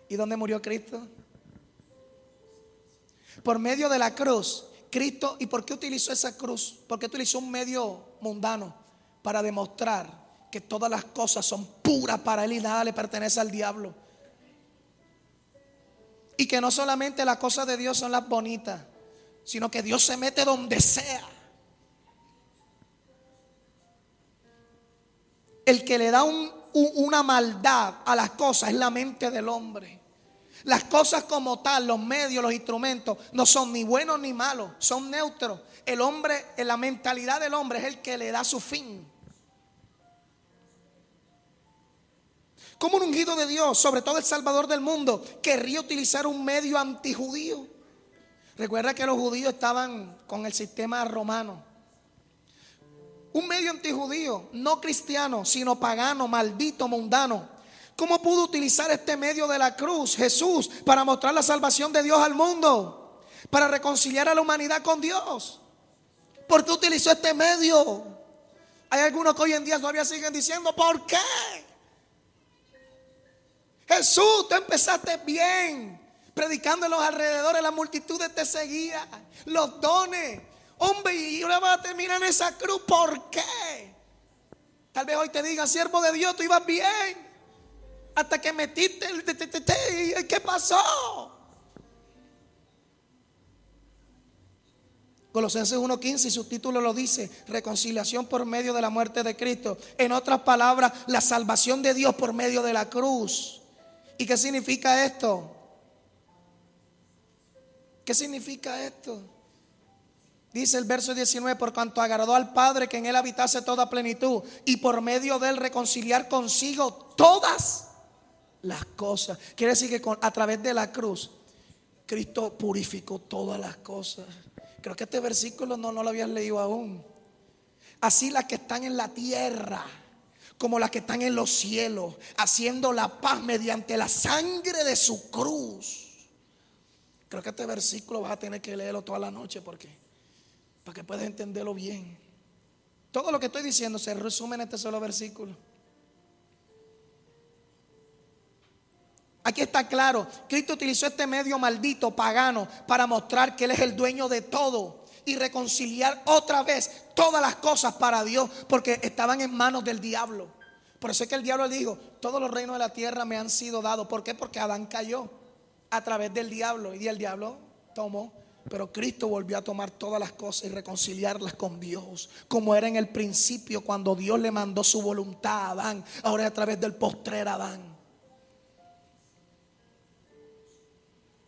¿Y dónde murió Cristo? Por medio de la cruz. Cristo, ¿y por qué utilizó esa cruz? ¿Por qué utilizó un medio mundano? Para demostrar que todas las cosas son puras para Él y nada le pertenece al diablo. Y que no solamente las cosas de Dios son las bonitas, sino que Dios se mete donde sea. El que le da una maldad a las cosas es la mente del hombre. Las cosas como tal, los medios, los instrumentos, no son ni buenos ni malos, son neutros. El hombre, en la mentalidad del hombre es el que le da su fin. ¿Cómo un ungido de Dios, sobre todo el Salvador del mundo, querría utilizar un medio antijudío? Recuerda que los judíos estaban con el sistema romano. Un medio antijudío, no cristiano, sino pagano, maldito, mundano. ¿Cómo pudo utilizar este medio de la cruz, Jesús, para mostrar la salvación de Dios al mundo? Para reconciliar a la humanidad con Dios. ¿Por qué utilizó este medio? Hay algunos que hoy en día todavía siguen diciendo, ¿por qué? Jesús, tú empezaste bien, predicando en los alrededores, las multitudes te seguían, los dones. Hombre, y ahora vas a terminar en esa cruz, ¿por qué? Tal vez hoy te digan, siervo de Dios, tú ibas bien, hasta que metiste el ¿qué pasó? Colosenses 1:15 y su título lo dice, reconciliación por medio de la muerte de Cristo. En otras palabras, la salvación de Dios por medio de la cruz. ¿Y qué significa esto? ¿Qué significa esto? Dice el verso 19, por cuanto agradó al Padre que en él habitase toda plenitud y por medio de él reconciliar consigo todas las cosas. Quiere decir que a través de la cruz Cristo purificó todas las cosas. Creo que este versículo no lo habías leído aún. Así las que están en la tierra como las que están en los cielos, haciendo la paz mediante la sangre de su cruz. Creo que este versículo vas a tener que leerlo toda la noche para que puedas entenderlo bien. Todo lo que estoy diciendo se resume en este solo versículo. Aquí está claro, Cristo utilizó este medio maldito, pagano, para mostrar que Él es el dueño de todo y reconciliar otra vez todas las cosas para Dios, porque estaban en manos del diablo. Por eso es que el diablo dijo, todos los reinos de la tierra me han sido dados. ¿Por qué? Porque Adán cayó a través del diablo y el diablo tomó. Pero Cristo volvió a tomar todas las cosas y reconciliarlas con Dios, como era en el principio cuando Dios le mandó su voluntad a Adán. Ahora es a través del postrer Adán.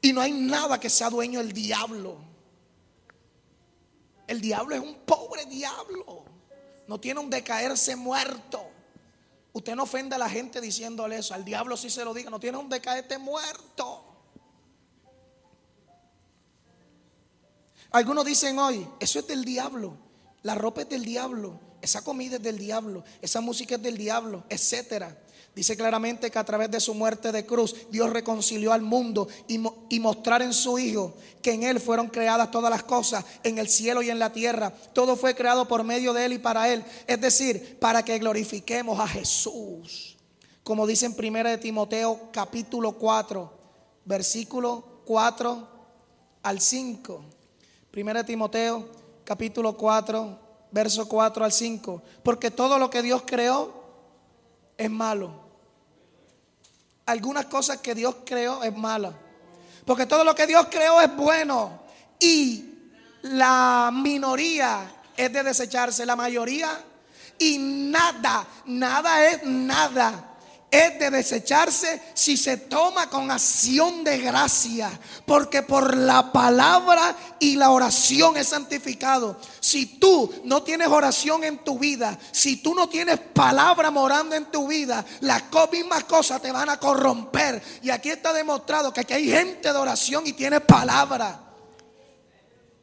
Y no hay nada que sea dueño del diablo. El diablo es un pobre diablo. No tiene un decaerse muerto. Usted no ofenda a la gente diciéndole eso. Al diablo sí se lo diga. No tiene un decaerte muerto. Algunos dicen hoy, eso es del diablo. La ropa es del diablo. Esa comida es del diablo. Esa música es del diablo, etcétera. Dice claramente que a través de su muerte de cruz Dios reconcilió al mundo y mostrar en su Hijo que en Él fueron creadas todas las cosas en el cielo y en la tierra. Todo fue creado por medio de Él y para Él. Es decir, para que glorifiquemos a Jesús. Como dice en 1 Timoteo capítulo 4, versículo 4 al 5. 1 Timoteo capítulo 4, verso 4 al 5. Porque todo lo que Dios creó es malo. Algunas cosas que Dios creó es mala. Porque todo lo que Dios creó es bueno. Y la minoría es de desecharse. La mayoría y nada es de desecharse si se toma con acción de gracia, porque por la palabra y la oración es santificado. Si tú no tienes oración en tu vida, si tú no tienes palabra morando en tu vida, las mismas cosas te van a corromper. Y aquí está demostrado que aquí hay gente de oración y tiene palabra.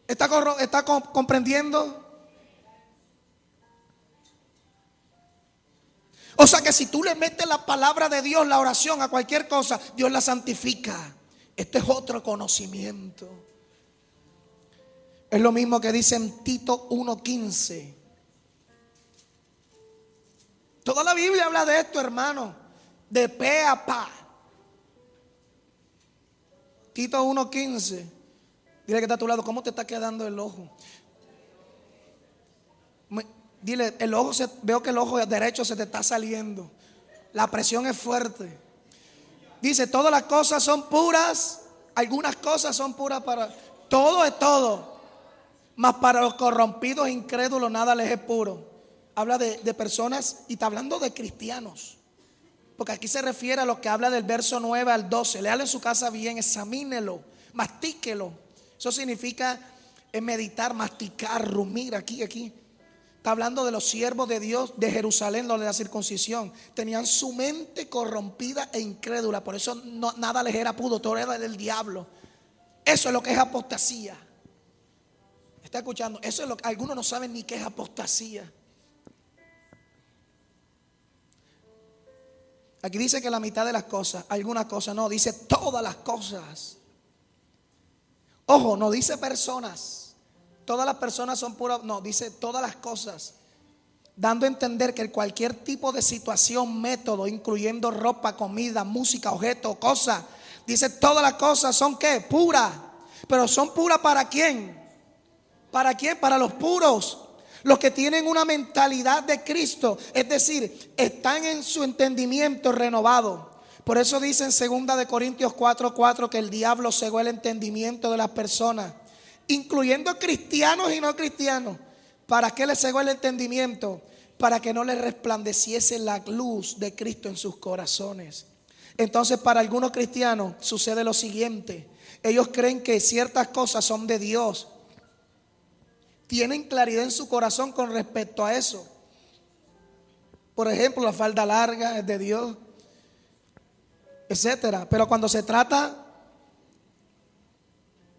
¿Está comprendiendo? O sea que si tú le metes la palabra de Dios, la oración a cualquier cosa, Dios la santifica. Este es otro conocimiento. Es lo mismo que dice en Tito 1:15. Toda la Biblia habla de esto, hermano, de pe a pa. Tito 1:15. Dile que está a tu lado, ¿cómo te está quedando el ojo? Dile, veo que el ojo derecho se te está saliendo. La presión es fuerte. Dice, todas las cosas son puras. Algunas cosas son puras para... Todo es todo. Mas para los corrompidos e incrédulos nada les es puro. Habla de personas y está hablando de cristianos. Porque aquí se refiere a lo que habla del verso 9 al 12. Léalo en su casa bien, examínelo, mastíquelo. Eso significa meditar, masticar, rumir aquí. Está hablando de los siervos de Dios de Jerusalén, los de la circuncisión. Tenían su mente corrompida e incrédula. Por eso nada les era puro, todo era del diablo. Eso es lo que es apostasía. ¿Está escuchando? Eso es lo que algunos no saben ni qué es apostasía. Aquí dice que la mitad de las cosas, algunas cosas, no, dice todas las cosas. Ojo, no dice personas. Todas las personas son puras, no, dice todas las cosas. Dando a entender que cualquier tipo de situación, método, incluyendo ropa, comida, música, objeto, cosa, dice todas las cosas son ¿qué? Puras. Pero son puras ¿para quién? ¿Para quién? Para los puros. Los que tienen una mentalidad de Cristo, es decir, están en su entendimiento renovado. Por eso dice en 2 Corintios 4:4 que el diablo cegó el entendimiento de las personas, incluyendo cristianos y no cristianos. ¿Para qué les cegó el entendimiento? Para que no les resplandeciese la luz de Cristo en sus corazones. Entonces, para algunos cristianos sucede lo siguiente: ellos creen que ciertas cosas son de Dios. Tienen claridad en su corazón con respecto a eso. Por ejemplo, la falda larga es de Dios, etcétera. Pero cuando se trata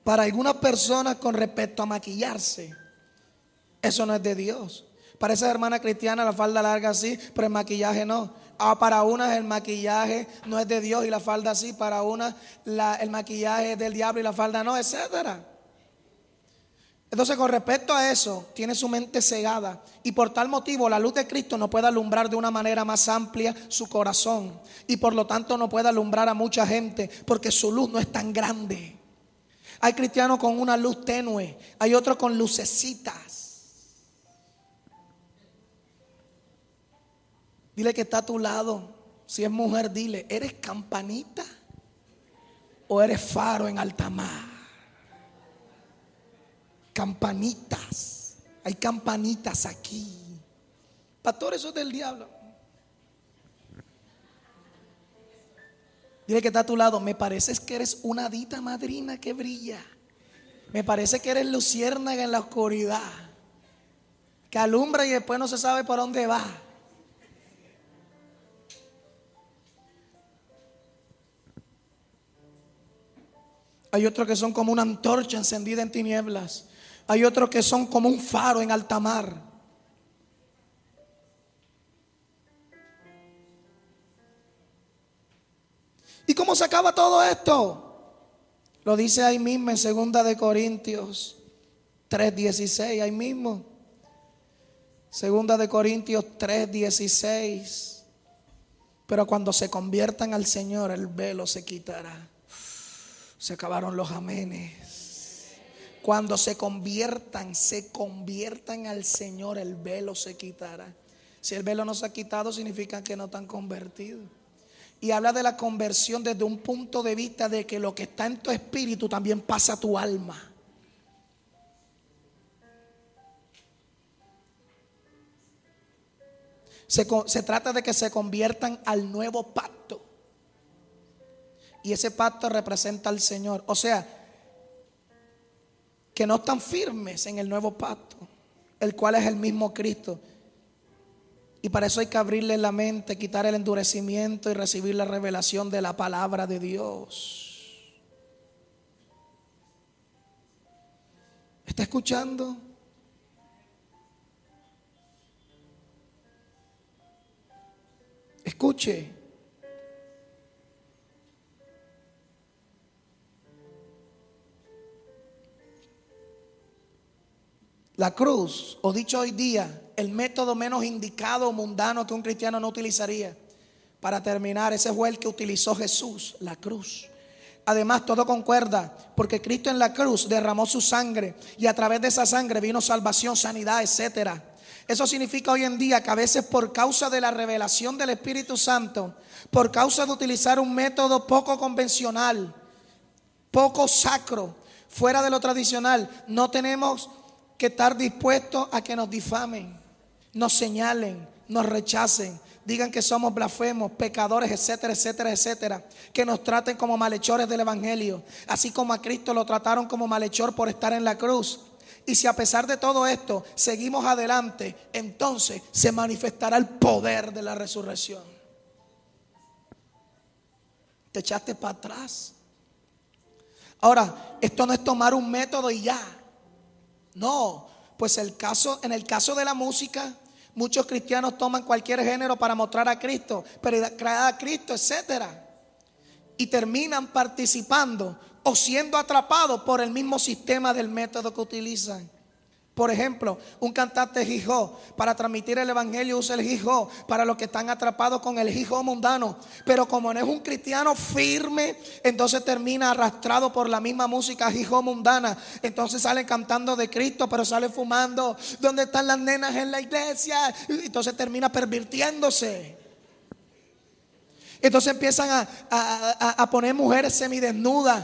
para algunas personas con respecto a maquillarse, eso no es de Dios. Para esa hermana cristiana la falda larga sí, pero el maquillaje no. Para unas el maquillaje no es de Dios y la falda sí. Para unas el maquillaje es del diablo y la falda no, etcétera. Entonces, con respecto a eso, tiene su mente cegada y por tal motivo la luz de Cristo no puede alumbrar de una manera más amplia su corazón y por lo tanto no puede alumbrar a mucha gente porque su luz no es tan grande. Hay cristianos con una luz tenue, hay otros con lucecitas. Dile que está a tu lado, si es mujer dile, ¿eres campanita o eres faro en alta mar? Campanitas, hay campanitas aquí. Pastor, eso es del diablo. Dile que está a tu lado, me parece que eres una hadita madrina que brilla. Me parece que eres luciérnaga en la oscuridad, que alumbra y después no se sabe por dónde va. Hay otros que son como una antorcha encendida en tinieblas. Hay otros que son como un faro en alta mar. ¿Y cómo se acaba todo esto? Lo dice ahí mismo en 2 Corintios 3:16, ahí mismo. 2 Corintios 3:16. Pero cuando se conviertan al Señor, el velo se quitará. Se acabaron los amenes. Cuando se conviertan al Señor, el velo se quitará. Si el velo no se ha quitado, significa que no están convertidos. Y habla de la conversión desde un punto de vista de que lo que está en tu espíritu también pasa a tu alma. Se trata de que se conviertan al nuevo pacto. Y ese pacto representa al Señor. O sea, que no están firmes en el nuevo pacto, el cual es el mismo Cristo. Y para eso hay que abrirle la mente, quitar el endurecimiento y recibir la revelación de la palabra de Dios. ¿Está escuchando? Escuche. La cruz, o dicho hoy día, el método menos indicado o mundano que un cristiano no utilizaría. Para terminar, ese fue el que utilizó Jesús, la cruz. Además, todo concuerda, porque Cristo en la cruz derramó su sangre y a través de esa sangre vino salvación, sanidad, etcétera. Eso significa hoy en día que a veces por causa de la revelación del Espíritu Santo, por causa de utilizar un método poco convencional, poco sacro, fuera de lo tradicional, no tenemos que estar dispuestos a que nos difamen, nos señalen, nos rechacen, digan que somos blasfemos, pecadores, etcétera, etcétera, etcétera, que nos traten como malhechores del evangelio, así como a Cristo lo trataron como malhechor por estar en la cruz. Y si a pesar de todo esto seguimos adelante, entonces se manifestará el poder de la resurrección. Te echaste para atrás. Ahora, esto no es tomar un método y ya. No, pues en el caso de la música, muchos cristianos toman cualquier género para mostrar a Cristo, a Cristo, etcétera, y terminan participando o siendo atrapados por el mismo sistema del método que utilizan. Por ejemplo, un cantante hip hop para transmitir el evangelio usa el hip hop para los que están atrapados con el hip hop mundano. Pero como no es un cristiano firme, entonces termina arrastrado por la misma música hip hop mundana. Entonces salen cantando de Cristo, pero sale fumando. ¿Dónde están las nenas en la iglesia? Entonces termina pervirtiéndose. Entonces empiezan a poner mujeres semidesnudas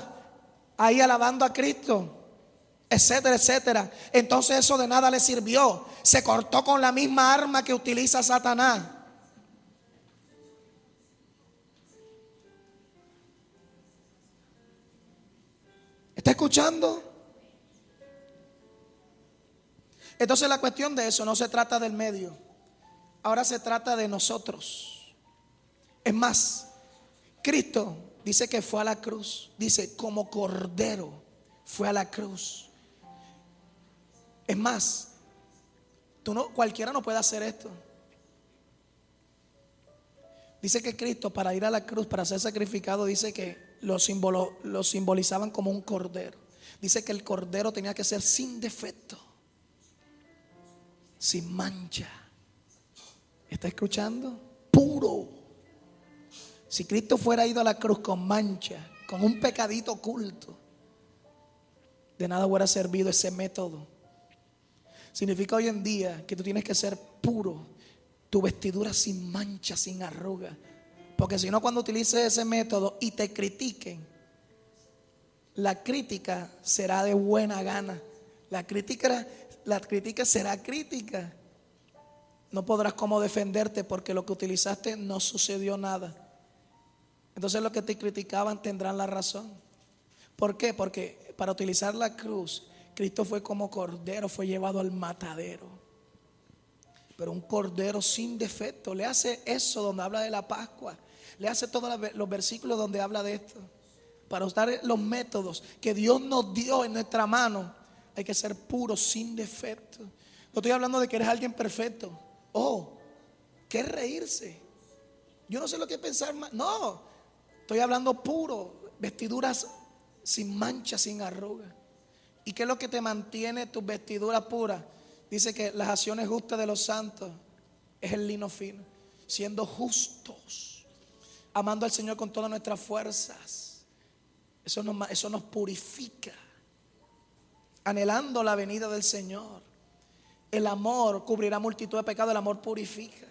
ahí alabando a Cristo, etcétera, etcétera. Entonces eso de nada le sirvió. Se cortó con la misma arma que utiliza Satanás. ¿Está escuchando? Entonces la cuestión de eso no se trata del medio. Ahora se trata de nosotros. Es más, Cristo dice que fue a la cruz. Dice, como cordero fue a la cruz. Es más, cualquiera no puede hacer esto. Dice que Cristo, para ir a la cruz, para ser sacrificado, dice que lo simbolizaban como un cordero. Dice que el cordero tenía que ser sin defecto, sin mancha. ¿Está escuchando? Puro. Si Cristo fuera ido a la cruz con mancha, con un pecadito oculto, de nada hubiera servido ese método. Significa hoy en día que tú tienes que ser puro, tu vestidura sin mancha, sin arruga. Porque si no, cuando utilices ese método y te critiquen, la crítica será de buena gana. La crítica será crítica. No podrás como defenderte porque lo que utilizaste no sucedió nada. Entonces los que te criticaban tendrán la razón. ¿Por qué? Porque para utilizar la cruz, Cristo fue como cordero, fue llevado al matadero. Pero un cordero sin defecto. Le hace eso donde habla de la Pascua. Le hace todos los versículos donde habla de esto. Para usar los métodos que Dios nos dio en nuestra mano, hay que ser puro, sin defecto. No estoy hablando de que eres alguien perfecto. Oh, ¿qué reírse? Yo no sé lo que pensar más. No, estoy hablando puro, vestiduras sin mancha, sin arruga. ¿Y qué es lo que te mantiene tus vestiduras puras? Dice que las acciones justas de los santos es el lino fino. Siendo justos, amando al Señor con todas nuestras fuerzas. Eso nos purifica. Anhelando la venida del Señor. El amor cubrirá multitud de pecados. El amor purifica.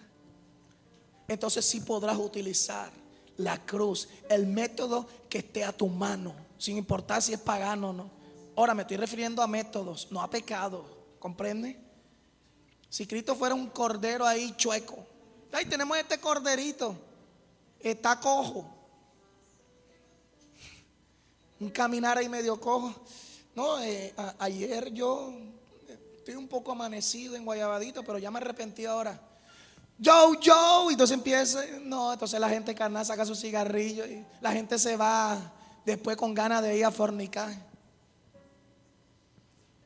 Entonces sí podrás utilizar la cruz, el método que esté a tu mano, sin importar si es pagano o no. Ahora me estoy refiriendo a métodos, no a pecado. ¿Comprende? Si Cristo fuera un cordero ahí chueco, ahí tenemos este corderito, está cojo, un caminar ahí medio cojo. No, ayer yo estoy un poco amanecido en Guayabadito, pero ya me arrepentí ahora. Yo, y entonces empieza, no, entonces la gente carnal saca su cigarrillo y la gente se va después con ganas de ir a fornicar.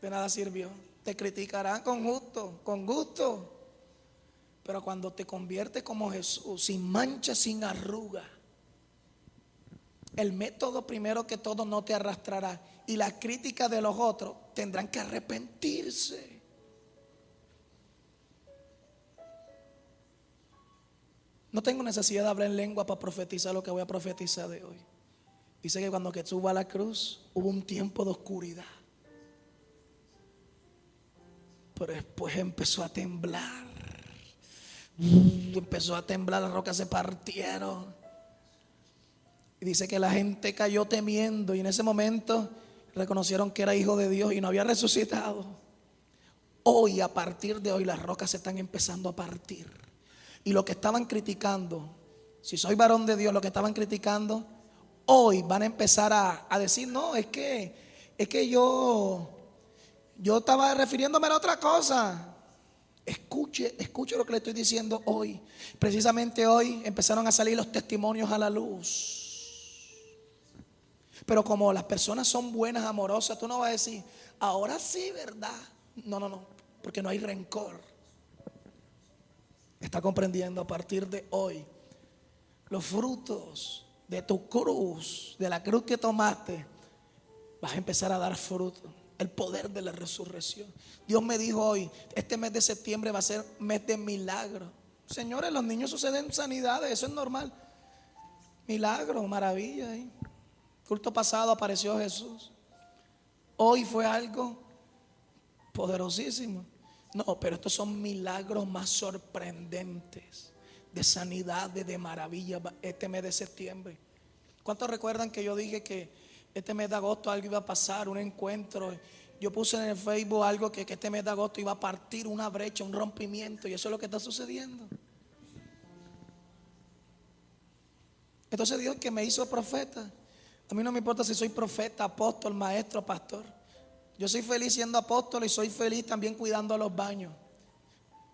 De nada sirvió. Te criticarán con gusto. Pero cuando te conviertes como Jesús, sin mancha, sin arruga, el método primero que todo no te arrastrará. Y la crítica de los otros tendrán que arrepentirse. No tengo necesidad de hablar en lengua para profetizar lo que voy a profetizar de hoy. Dice que cuando Jesús va a la cruz hubo un tiempo de oscuridad. Pero después empezó a temblar. Empezó a temblar, las rocas se partieron. Y dice que la gente cayó temiendo. Y en ese momento reconocieron que era hijo de Dios y no había resucitado. Hoy, a partir de hoy, las rocas se están empezando a partir. Y lo que estaban criticando, si soy varón de Dios, lo que estaban criticando, hoy van a empezar a decir, no, es que Yo estaba refiriéndome a otra cosa. Escuche lo que le estoy diciendo hoy. Precisamente hoy empezaron a salir los testimonios a la luz. Pero como las personas son buenas, amorosas, tú no vas a decir, ahora sí, ¿verdad? No, porque no hay rencor. Está comprendiendo, a partir de hoy, los frutos de tu cruz, de la cruz que tomaste, vas a empezar a dar fruto. El poder de la resurrección. Dios me dijo hoy, este mes de septiembre va a ser mes de milagros. Señores, los niños suceden sanidades, eso es normal. Milagros, maravillas. Culto pasado apareció Jesús. Hoy fue algo poderosísimo. No, pero estos son milagros más sorprendentes, de sanidad, de maravilla, este mes de septiembre. ¿Cuántos recuerdan que yo dije que este mes de agosto algo iba a pasar, un encuentro? Yo puse en el Facebook algo que este mes de agosto iba a partir una brecha, un rompimiento, y eso es lo que está sucediendo. Entonces Dios que me hizo profeta, a mí no me importa si soy profeta, apóstol, maestro, pastor. Yo soy feliz siendo apóstol y soy feliz también cuidando los baños.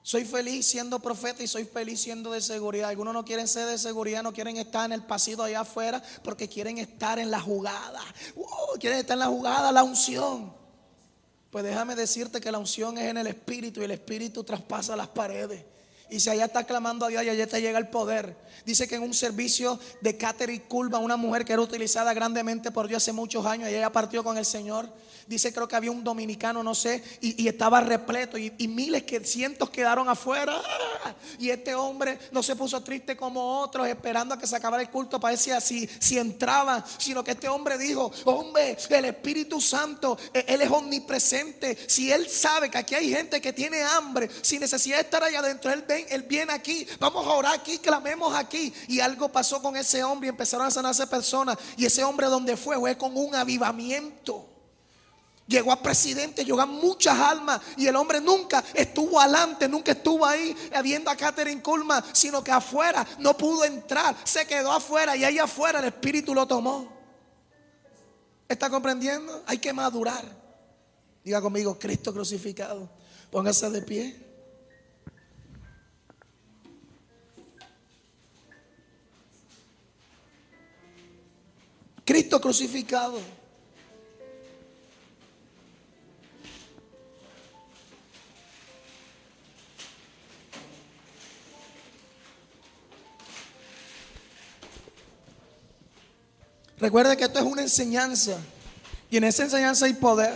Soy feliz siendo profeta y soy feliz siendo de seguridad. Algunos no quieren ser de seguridad, no quieren estar en el pasillo allá afuera porque quieren estar en la jugada. Quieren estar en la jugada, la unción. Pues déjame decirte que la unción es en el Espíritu y el Espíritu traspasa las paredes. Y si allá está clamando a Dios y allá te llega el poder. Dice que en un servicio de Catherine Kuhlman, una mujer que era utilizada grandemente por Dios hace muchos años, y ella partió con el Señor. Dice, creo que había un dominicano, no sé, y estaba repleto, y miles, cientos quedaron afuera. Y este hombre no se puso triste como otros, esperando a que se acabara el culto para ver si entraban, sino que este hombre dijo, hombre, el Espíritu Santo, Él es omnipresente. Si Él sabe que aquí hay gente que tiene hambre, sin necesidad de estar allá adentro, Él viene aquí, vamos a orar aquí, clamemos aquí. Y algo pasó con ese hombre y empezaron a sanarse personas. Y ese hombre donde fue con un avivamiento. Llegó a presidente, llegó a muchas almas. Y el hombre nunca estuvo adelante, nunca estuvo ahí viendo a Catherine Kuhlman, sino que afuera no pudo entrar, se quedó afuera. Y ahí afuera el Espíritu lo tomó. ¿Está comprendiendo? Hay que madurar. Diga conmigo, Cristo crucificado. Póngase de pie. Cristo crucificado. Recuerde que esto es una enseñanza, y en esa enseñanza hay poder.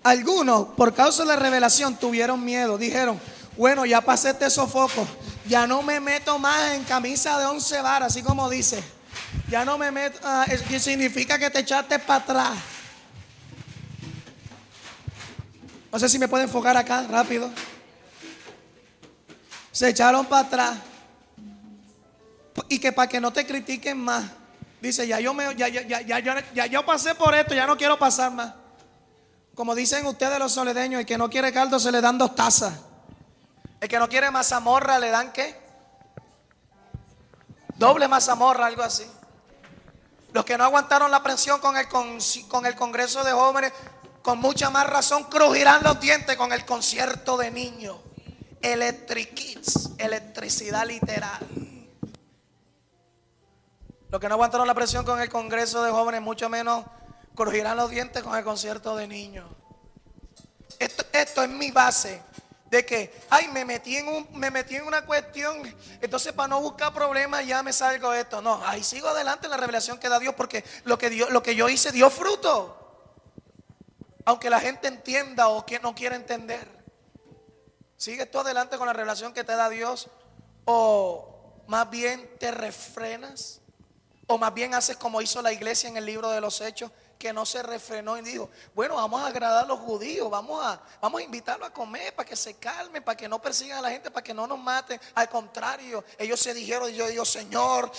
Algunos, por causa de la revelación, tuvieron miedo. Dijeron, bueno, ya pasé este sofoco, ya no me meto más en camisa de 11 varas, así como dice. Ya no me meto, que significa que te echaste para atrás. No sé si me pueden enfocar acá rápido. Se echaron para atrás. Y que para que no te critiquen más. Dice, ya yo pasé por esto, ya no quiero pasar más. Como dicen ustedes los soledeños, el que no quiere caldo se le dan 2 tazas. El que no quiere mazamorra le dan ¿qué? Doble mazamorra, algo así. Los que no aguantaron la presión con el Congreso de Jóvenes, con mucha más razón crujirán los dientes con el concierto de niños. Electric Kids, electricidad literal. Los que no aguantaron la presión con el Congreso de Jóvenes, mucho menos crujirán los dientes con el concierto de niños. Esto es mi base de que, me metí en una cuestión, entonces para no buscar problemas ya me salgo de esto. No, ahí sigo adelante en la revelación que da Dios, porque lo que yo hice dio fruto. Aunque la gente entienda o que no quiera entender. ¿Sigues tú adelante con la revelación que te da Dios? ¿O más bien te refrenas? ¿O más bien haces como hizo la iglesia en el libro de los Hechos? que no se refrenó y dijo, bueno, vamos a agradar a los judíos, vamos a invitarlos a comer para que se calmen, para que no persigan a la gente, para que no nos maten. Al contrario, ellos se dijeron, y yo digo, Señor,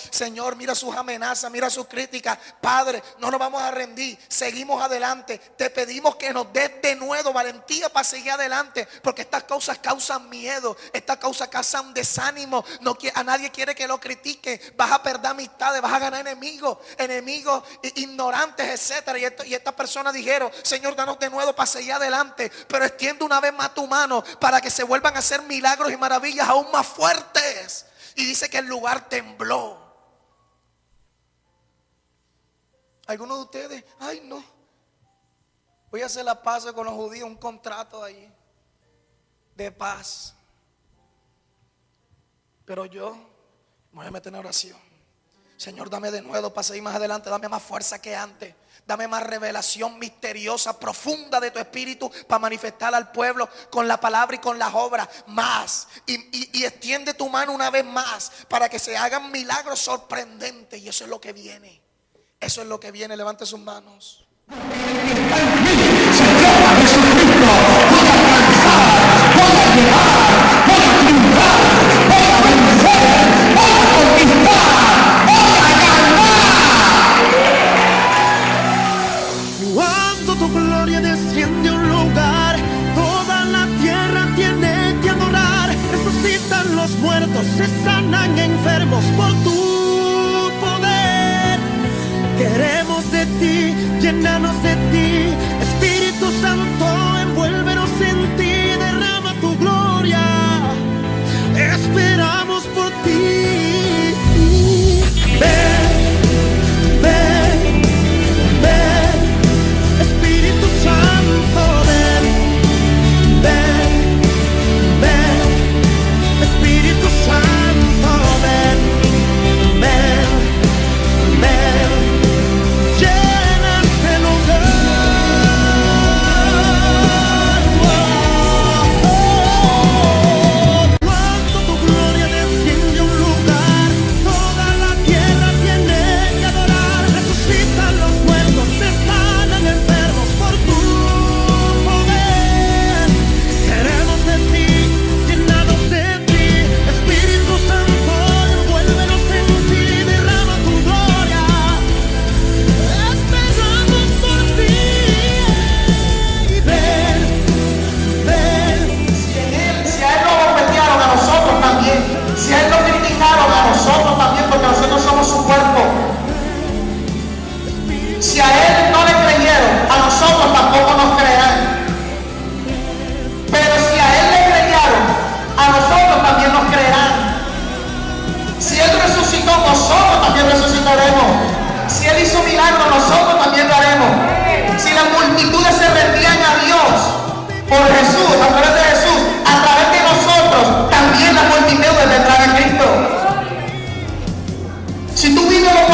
mira sus amenazas, mira sus críticas. Padre, no nos vamos a rendir, seguimos adelante. Te pedimos que nos des de nuevo valentía para seguir adelante, porque estas causas causan miedo, estas causas causan desánimo. A nadie quiere que lo critique. Vas a perder amistades, vas a ganar enemigos ignorantes, etcétera. Y estas personas dijeron, Señor, danos de nuevo para seguir adelante, pero extiende una vez más tu mano para que se vuelvan a hacer milagros y maravillas aún más fuertes. Y dice que el lugar tembló. Algunos de ustedes, ay no, voy a hacer la paz con los judíos, un contrato ahí de paz. Pero yo me voy a meter en oración. Señor, dame de nuevo para seguir más adelante. Dame más fuerza que antes. Dame más revelación misteriosa, profunda de tu espíritu para manifestar al pueblo con la palabra y con las obras más. Y extiende tu mano una vez más para que se hagan milagros sorprendentes. Y eso es lo que viene. Eso es lo que viene. Levante sus manos. Cuando tu gloria desciende a un lugar, toda la tierra tiene que adorar. Resucitan los muertos, se sanan enfermos por tu poder. Queremos de ti, llénanos de ti, Espíritu Santo, envuélvenos en ti, derrama tu gloria. Esperamos por ti. Ven, ven, ven. Espíritu Santo, ven, ven, ven. Espíritu Santo, ven, ven, ven. Llena este lugar. Cuando tu gloria desciende a un lugar, toda la tierra tiene que adorar. Resucitan los muertos, se sanan enfermos por tu poder. Queremos de ti, llenados de ti, Espíritu Santo, envuélvenos en ti, derrama tu gloria. Esperamos por ti. Ven, ven. Si a él lo golpearon, a nosotros también. Si a él lo criticaron, a nosotros también, porque nosotros somos su cuerpo. Si a él no le creyeron, a nosotros tampoco nos creerán. Pero si a él le creyeron, a nosotros también nos creerán. Si él resucitó, nosotros también resucitaremos. Si él hizo milagros, nosotros también lo haremos. Si las multitudes se rendían a Dios por Jesús, a través de Jesús, a través de nosotros, también las multitudes vendrán a Cristo. Si tú vives lo